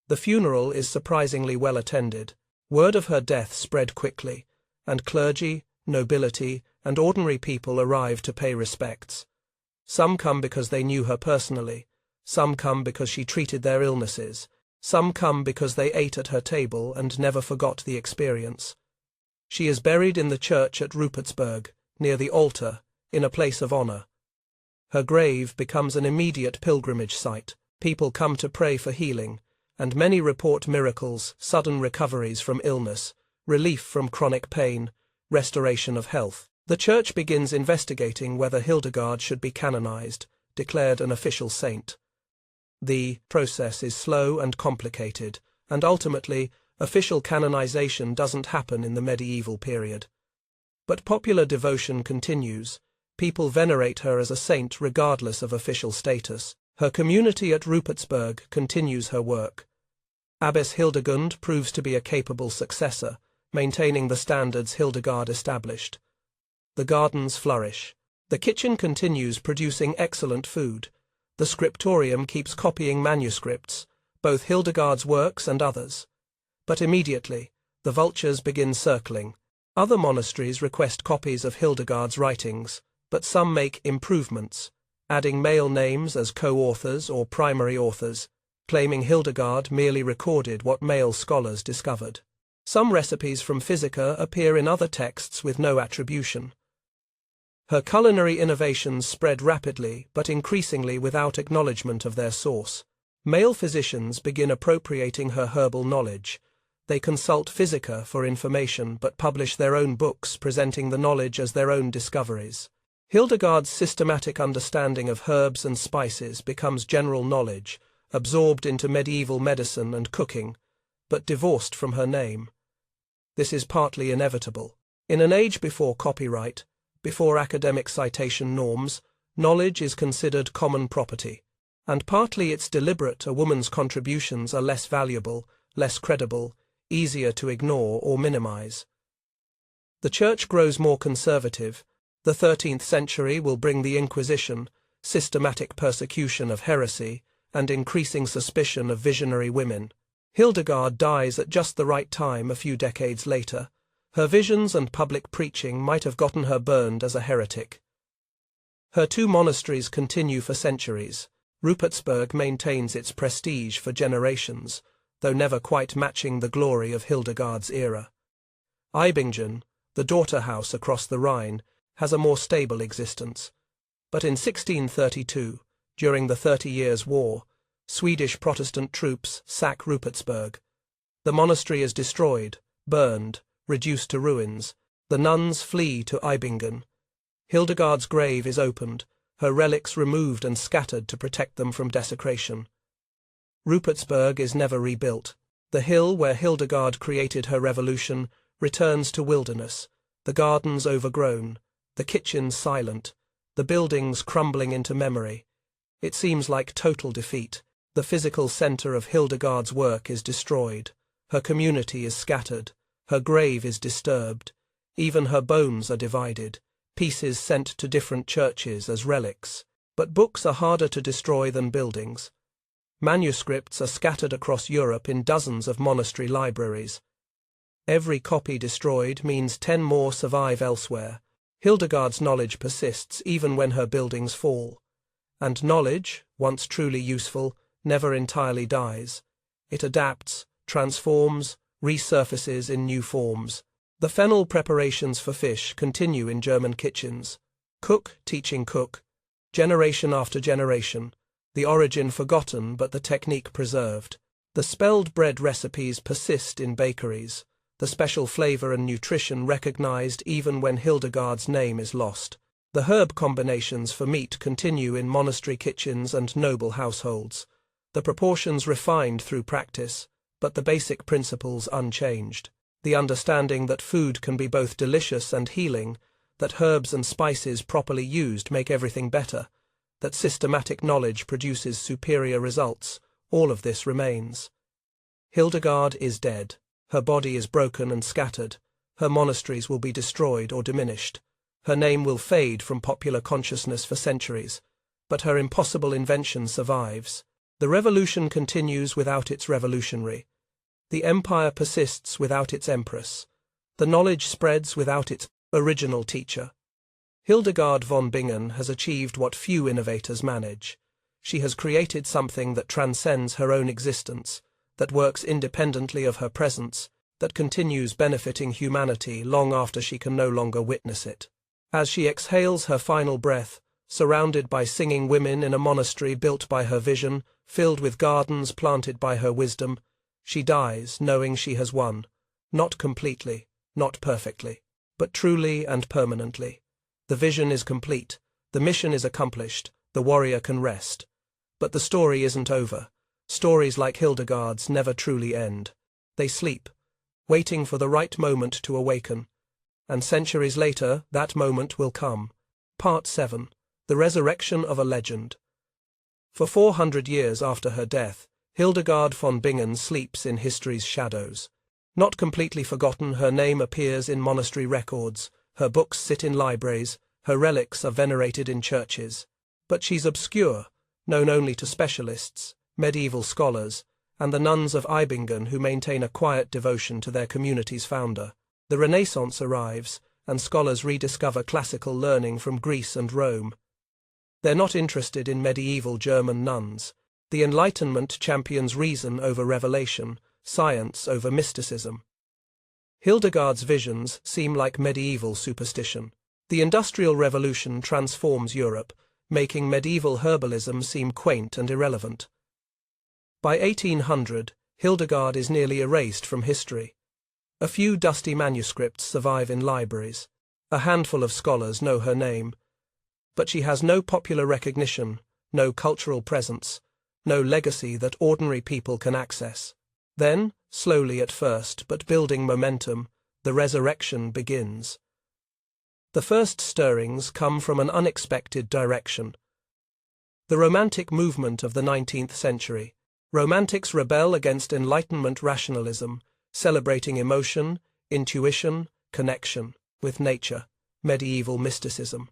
The funeral is surprisingly well attended. Word of her death spread quickly, and clergy, nobility, and ordinary people arrive to pay respects. Some come because they knew her personally, some come because she treated their illnesses, some come because they ate at her table and never forgot the experience. She is buried in the church at Rupertsberg, near the altar, in a place of honor. Her grave becomes an immediate pilgrimage site. People come to pray for healing, and many report miracles, sudden recoveries from illness, relief from chronic pain, restoration of health. The church begins investigating whether Hildegard should be canonized, declared an official saint. The process is slow and complicated, and ultimately, official canonization doesn't happen in the medieval period. But popular devotion continues. People venerate her as a saint regardless of official status. Her community at Rupertsberg continues her work. Abbess Hildegund proves to be a capable successor, maintaining the standards Hildegard established. The gardens flourish. The kitchen continues producing excellent food. The scriptorium keeps copying manuscripts, both Hildegard's works and others. But immediately, the vultures begin circling. Other monasteries request copies of Hildegard's writings, but some make improvements, adding male names as co-authors or primary authors, claiming Hildegard merely recorded what male scholars discovered. Some recipes from Physica appear in other texts with no attribution. Her culinary innovations spread rapidly but increasingly without acknowledgement of their source. Male physicians begin appropriating her herbal knowledge. They consult Physica for information but publish their own books presenting the knowledge as their own discoveries. Hildegard's systematic understanding of herbs and spices becomes general knowledge, absorbed into medieval medicine and cooking, but divorced from her name. This is partly inevitable. In an age before copyright, before academic citation norms, knowledge is considered common property, and partly it's deliberate. A woman's contributions are less valuable, less credible, easier to ignore or minimize. The Church grows more conservative. The 13th century will bring the Inquisition, systematic persecution of heresy, and increasing suspicion of visionary women. Hildegard dies at just the right time a few decades later. Her visions and public preaching might have gotten her burned as a heretic. Her two monasteries continue for centuries. Rupertsberg maintains its prestige for generations, though never quite matching the glory of Hildegard's era. Eibingen, the daughter house across the Rhine, has a more stable existence. But in 1632, during the 30 Years' War, Swedish Protestant troops sack Rupertsberg. The monastery is destroyed, burned, reduced to ruins. The nuns flee to Eibingen. Hildegard's grave is opened, her relics removed and scattered to protect them from desecration. Rupertsberg is never rebuilt. The hill where Hildegard created her revolution returns to wilderness, the gardens overgrown, the kitchen silent, the buildings crumbling into memory. It seems like total defeat. The physical center of Hildegard's work is destroyed. Her community is scattered. Her grave is disturbed. Even her bones are divided, pieces sent to different churches as relics. But books are harder to destroy than buildings. Manuscripts are scattered across Europe in dozens of monastery libraries. Every copy destroyed means 10 more survive elsewhere. Hildegard's knowledge persists even when her buildings fall. And knowledge, once truly useful, never entirely dies. It adapts, transforms, resurfaces in new forms. The fennel preparations for fish continue in German kitchens. Cook teaching cook, generation after generation, the origin forgotten but the technique preserved. The spelled bread recipes persist in bakeries, the special flavor and nutrition recognized even when Hildegard's name is lost. The herb combinations for meat continue in monastery kitchens and noble households, the proportions refined through practice, but the basic principles unchanged. The understanding that food can be both delicious and healing, that herbs and spices properly used make everything better, that systematic knowledge produces superior results, all of this remains. Hildegard is dead. Her body is broken and scattered. Her monasteries will be destroyed or diminished. Her name will fade from popular consciousness for centuries, but her impossible invention survives. The revolution continues without its revolutionary. The empire persists without its empress. The knowledge spreads without its original teacher. Hildegard von Bingen has achieved what few innovators manage. She has created something that transcends her own existence, that works independently of her presence, that continues benefiting humanity long after she can no longer witness it. As she exhales her final breath, surrounded by singing women in a monastery built by her vision, filled with gardens planted by her wisdom, she dies knowing she has won, not completely, not perfectly, but truly and permanently. The vision is complete, the mission is accomplished, the warrior can rest. But the story isn't over. Stories like Hildegard's never truly end. They sleep, waiting for the right moment to awaken. And centuries later, that moment will come. Part 7. The Resurrection of a Legend. For 400 years after her death, Hildegard von Bingen sleeps in history's shadows. Not completely forgotten, her name appears in monastery records, her books sit in libraries, her relics are venerated in churches. But she's obscure, known only to specialists, medieval scholars, and the nuns of Eibingen who maintain a quiet devotion to their community's founder. The Renaissance arrives, and scholars rediscover classical learning from Greece and Rome. They're not interested in medieval German nuns. The Enlightenment champions reason over revelation, science over mysticism. Hildegard's visions seem like medieval superstition. The Industrial Revolution transforms Europe, making medieval herbalism seem quaint and irrelevant. By 1800, Hildegard is nearly erased from history. A few dusty manuscripts survive in libraries. A handful of scholars know her name. But she has no popular recognition, no cultural presence, no legacy that ordinary people can access. Then, slowly at first, but building momentum, the resurrection begins. The first stirrings come from an unexpected direction. The Romantic movement of the 19th century. Romantics rebel against Enlightenment rationalism, celebrating emotion, intuition, connection with nature, medieval mysticism.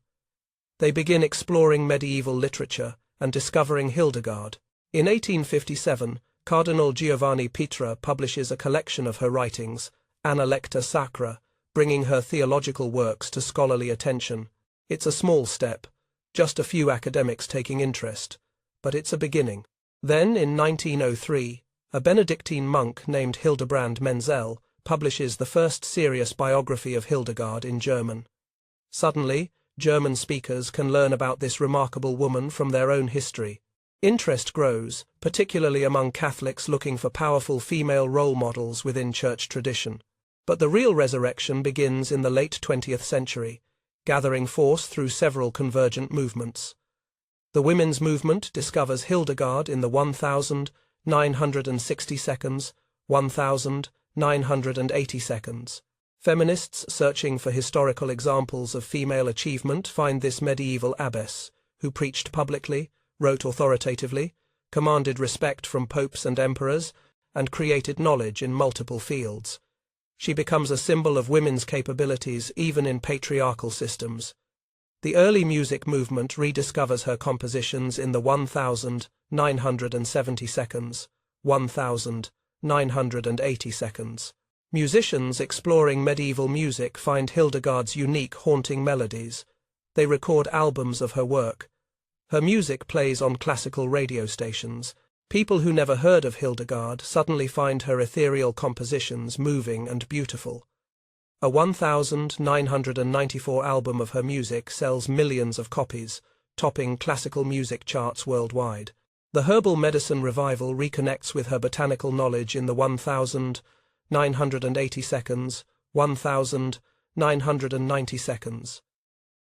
They begin exploring medieval literature and discovering Hildegard. In 1857, Cardinal Giovanni Petra publishes a collection of her writings, Anna Lecta Sacra, bringing her theological works to scholarly attention. It's a small step, just a few academics taking interest, but it's a beginning. Then, in 1903, a Benedictine monk named Hildebrand Menzel publishes the first serious biography of Hildegard in German. Suddenly, German speakers can learn about this remarkable woman from their own history. Interest grows, particularly among Catholics looking for powerful female role models within church tradition. But the real resurrection begins in the late 20th century, gathering force through several convergent movements. The women's movement discovers Hildegard in the 1960 seconds, 1980 seconds. Feminists searching for historical examples of female achievement find this medieval abbess, who preached publicly, wrote authoritatively, commanded respect from popes and emperors, and created knowledge in multiple fields. She becomes a symbol of women's capabilities even in patriarchal systems. The early music movement rediscovers her compositions in the 1970 seconds, 1980 seconds. Musicians exploring medieval music find Hildegard's unique haunting melodies. They record albums of her work. Her music plays on classical radio stations. People who never heard of Hildegard suddenly find her ethereal compositions moving and beautiful. A 1994 album of her music sells millions of copies, topping classical music charts worldwide. The herbal medicine revival reconnects with her botanical knowledge in the 1980 seconds, 1990 seconds.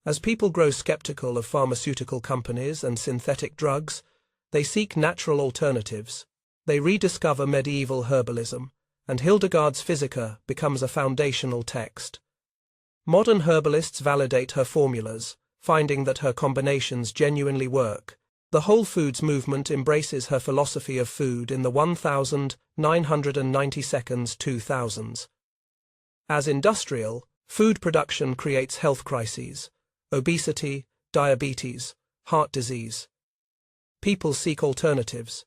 As people grow skeptical of pharmaceutical companies and synthetic drugs, they seek natural alternatives. They rediscover medieval herbalism, and Hildegard's Physica becomes a foundational text. Modern herbalists validate her formulas, finding that her combinations genuinely work. The Whole Foods movement embraces her philosophy of food in the 1992 2000s. As industrial, food production creates health crises: obesity, diabetes, heart disease. People seek alternatives.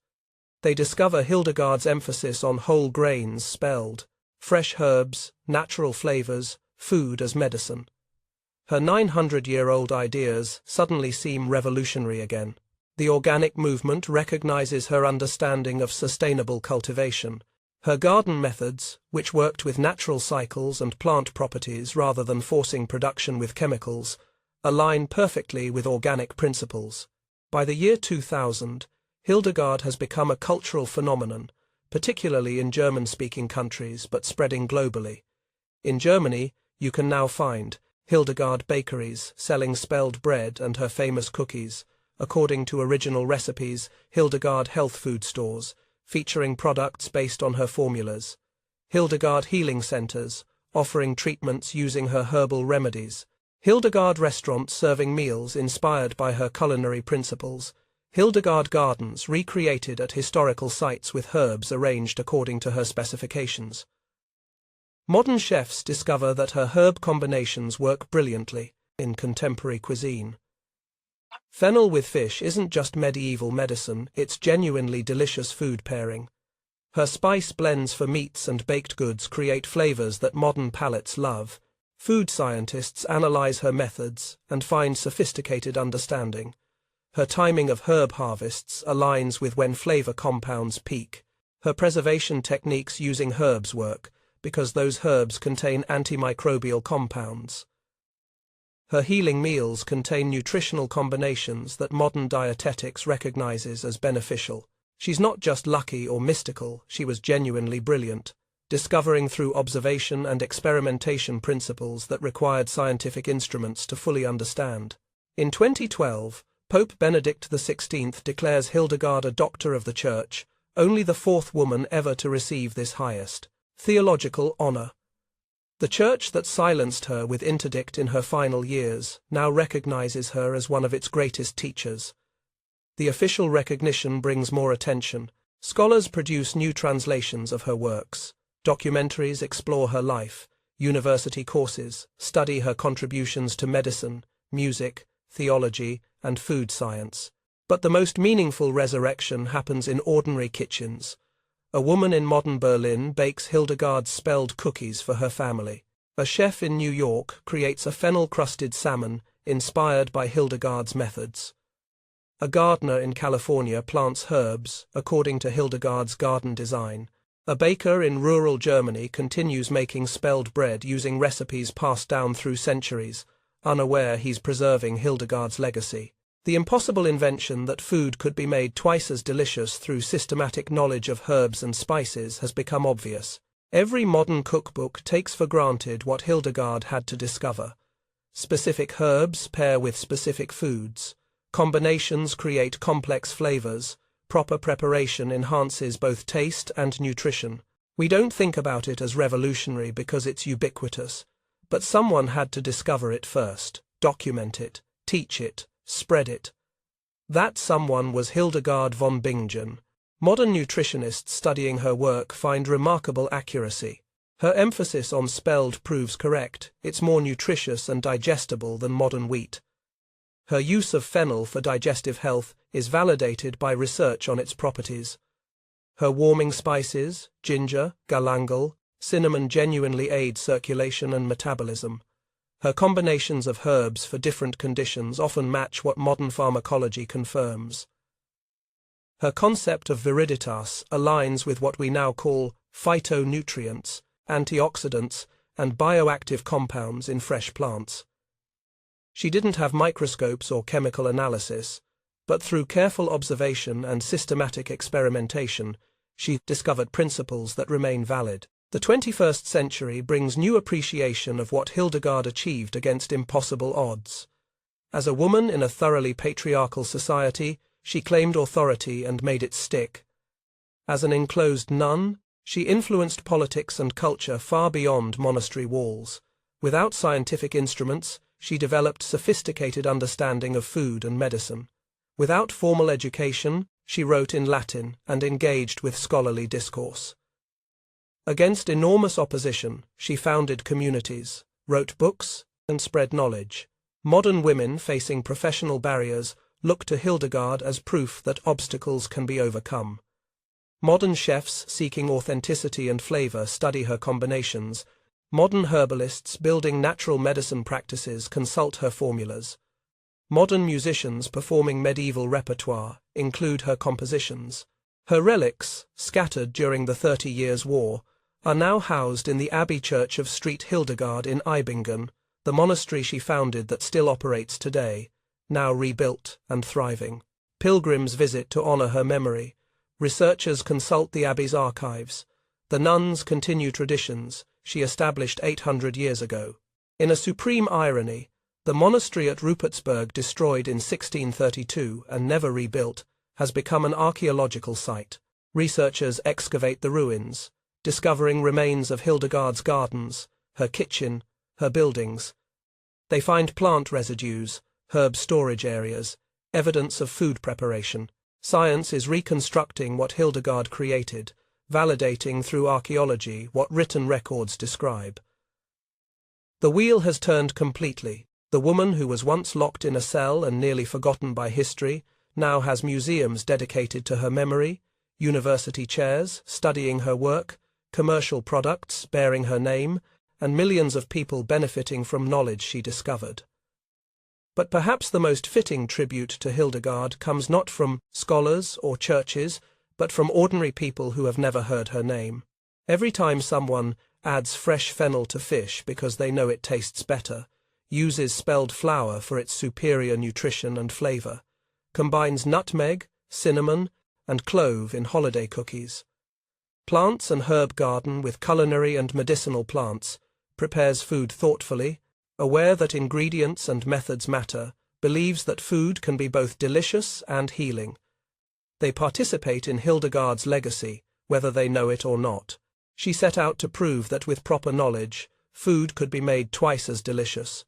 They discover Hildegard's emphasis on whole grains spelled, fresh herbs, natural flavors, food as medicine. Her 900-year-old ideas suddenly seem revolutionary again. The organic movement recognizes her understanding of sustainable cultivation. Her garden methods, which worked with natural cycles and plant properties rather than forcing production with chemicals, align perfectly with organic principles. By the year 2000, Hildegard has become a cultural phenomenon, particularly in German-speaking countries, but spreading globally. In Germany, you can now find Hildegard bakeries selling spelled bread and her famous cookies, according to original recipes, Hildegard health food stores, featuring products based on her formulas, Hildegard healing centers, offering treatments using her herbal remedies, Hildegard restaurants serving meals inspired by her culinary principles, Hildegard gardens recreated at historical sites with herbs arranged according to her specifications. Modern chefs discover that her herb combinations work brilliantly in contemporary cuisine. Fennel with fish isn't just medieval medicine, it's genuinely delicious food pairing. Her spice blends for meats and baked goods create flavors that modern palates love. Food scientists analyze her methods and find sophisticated understanding. Her timing of herb harvests aligns with when flavor compounds peak. Her preservation techniques using herbs work, because those herbs contain antimicrobial compounds. Her healing meals contain nutritional combinations that modern dietetics recognizes as beneficial. She's not just lucky or mystical, she was genuinely brilliant, discovering through observation and experimentation principles that required scientific instruments to fully understand. In 2012, Pope Benedict XVI declares Hildegard a Doctor of the Church, only the fourth woman ever to receive this highest theological honor. The Church that silenced her with interdict in her final years now recognizes her as one of its greatest teachers. The official recognition brings more attention. Scholars produce new translations of her works. Documentaries explore her life. University courses study her contributions to medicine, music, theology, and food science. But the most meaningful resurrection happens in ordinary kitchens. A woman in modern Berlin bakes Hildegard's spelled cookies for her family. A chef in New York creates a fennel-crusted salmon inspired by Hildegard's methods. A gardener in California plants herbs according to Hildegard's garden design. A baker in rural Germany continues making spelled bread using recipes passed down through centuries, unaware he's preserving Hildegard's legacy. The impossible invention that food could be made twice as delicious through systematic knowledge of herbs and spices has become obvious. Every modern cookbook takes for granted what Hildegard had to discover. Specific herbs pair with specific foods. Combinations create complex flavors. Proper preparation enhances both taste and nutrition. We don't think about it as revolutionary because it's ubiquitous, but someone had to discover it first, document it, teach it, spread it. That someone was Hildegard von Bingen. Modern nutritionists studying her work find remarkable accuracy. Her emphasis on spelled proves correct. It's more nutritious and digestible than modern wheat. Her use of fennel for digestive health is validated by research on its properties. Her warming spices, ginger, galangal, cinnamon genuinely aid circulation and metabolism. Her combinations of herbs for different conditions often match what modern pharmacology confirms. Her concept of viriditas aligns with what we now call phytonutrients, antioxidants, and bioactive compounds in fresh plants. She didn't have microscopes or chemical analysis, but through careful observation and systematic experimentation, she discovered principles that remain valid. The 21st century brings new appreciation of what Hildegard achieved against impossible odds. As a woman in a thoroughly patriarchal society, she claimed authority and made it stick. As an enclosed nun, she influenced politics and culture far beyond monastery walls. Without scientific instruments, she developed sophisticated understanding of food and medicine. Without formal education, she wrote in Latin and engaged with scholarly discourse. Against enormous opposition, she founded communities, wrote books, and spread knowledge. Modern women facing professional barriers look to Hildegard as proof that obstacles can be overcome. Modern chefs seeking authenticity and flavor study her combinations. Modern herbalists building natural medicine practices consult her formulas. Modern musicians performing medieval repertoire include her compositions. Her relics, scattered during the 30 Years' War, are now housed in the Abbey Church of St. Hildegard in Eibingen, the monastery she founded that still operates today, now rebuilt and thriving. Pilgrims visit to honor her memory. Researchers consult the abbey's archives. The nuns continue traditions she established 800 years ago. In a supreme irony, the monastery at Rupertsberg, destroyed in 1632 and never rebuilt, has become an archaeological site. Researchers excavate the ruins, discovering remains of Hildegard's gardens, her kitchen, her buildings. They find plant residues, herb storage areas, evidence of food preparation. Science is reconstructing what Hildegard created, validating through archaeology what written records describe. The wheel has turned completely. The woman who was once locked in a cell and nearly forgotten by history now has museums dedicated to her memory, university chairs studying her work, commercial products bearing her name, and millions of people benefiting from knowledge she discovered. But perhaps the most fitting tribute to Hildegard comes not from scholars or churches, but from ordinary people who have never heard her name. Every time someone adds fresh fennel to fish because they know it tastes better, uses spelled flour for its superior nutrition and flavor, combines nutmeg, cinnamon, and clove in holiday cookies, plants an herb garden with culinary and medicinal plants, prepares food thoughtfully, aware that ingredients and methods matter, believes that food can be both delicious and healing. They participate in Hildegard's legacy, whether they know it or not. She set out to prove that with proper knowledge, food could be made twice as delicious.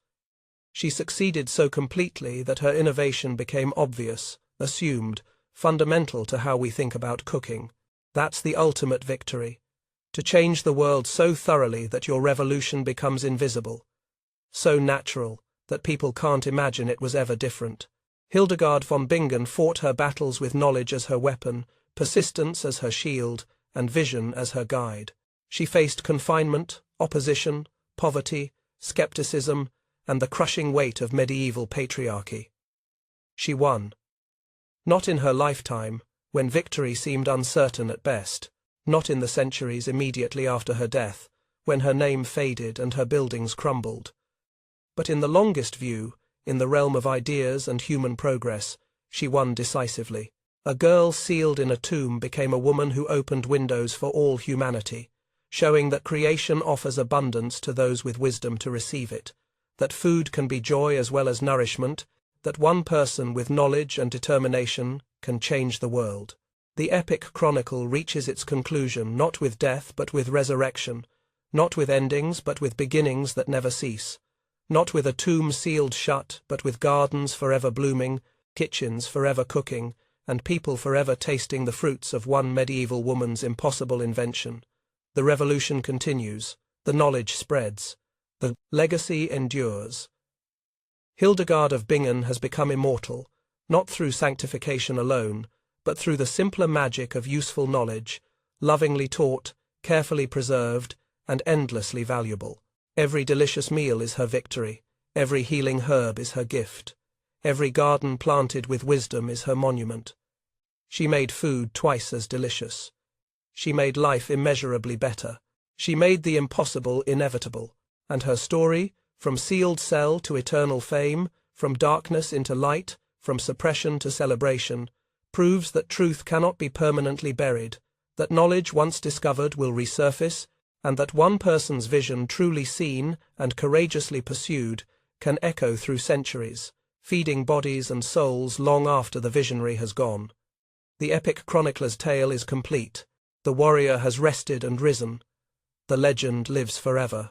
She succeeded so completely that her innovation became obvious, assumed, fundamental to how we think about cooking. That's the ultimate victory. To change the world so thoroughly that your revolution becomes invisible. So natural that people can't imagine it was ever different. Hildegard von Bingen fought her battles with knowledge as her weapon, persistence as her shield, and vision as her guide. She faced confinement, opposition, poverty, skepticism, and the crushing weight of medieval patriarchy. She won. Not in her lifetime, when victory seemed uncertain at best, not in the centuries immediately after her death, when her name faded and her buildings crumbled. But in the longest view, in the realm of ideas and human progress, she won decisively. A girl sealed in a tomb became a woman who opened windows for all humanity, showing that creation offers abundance to those with wisdom to receive it, that food can be joy as well as nourishment, that one person with knowledge and determination can change the world. The epic chronicle reaches its conclusion not with death but with resurrection, not with endings but with beginnings that never cease, not with a tomb sealed shut but with gardens forever blooming, kitchens forever cooking, and people forever tasting the fruits of one medieval woman's impossible invention. The revolution continues, the knowledge spreads, the legacy endures. Hildegard of Bingen has become immortal, not through sanctification alone, but through the simpler magic of useful knowledge, lovingly taught, carefully preserved, and endlessly valuable. Every delicious meal is her victory, every healing herb is her gift, every garden planted with wisdom is her monument. She made food twice as delicious. She made life immeasurably better. She made the impossible inevitable, and her story, from sealed cell to eternal fame, from darkness into light, from suppression to celebration, proves that truth cannot be permanently buried, that knowledge once discovered will resurface, and that one person's vision truly seen and courageously pursued can echo through centuries, feeding bodies and souls long after the visionary has gone. The epic chronicler's tale is complete. The warrior has rested and risen. The legend lives forever.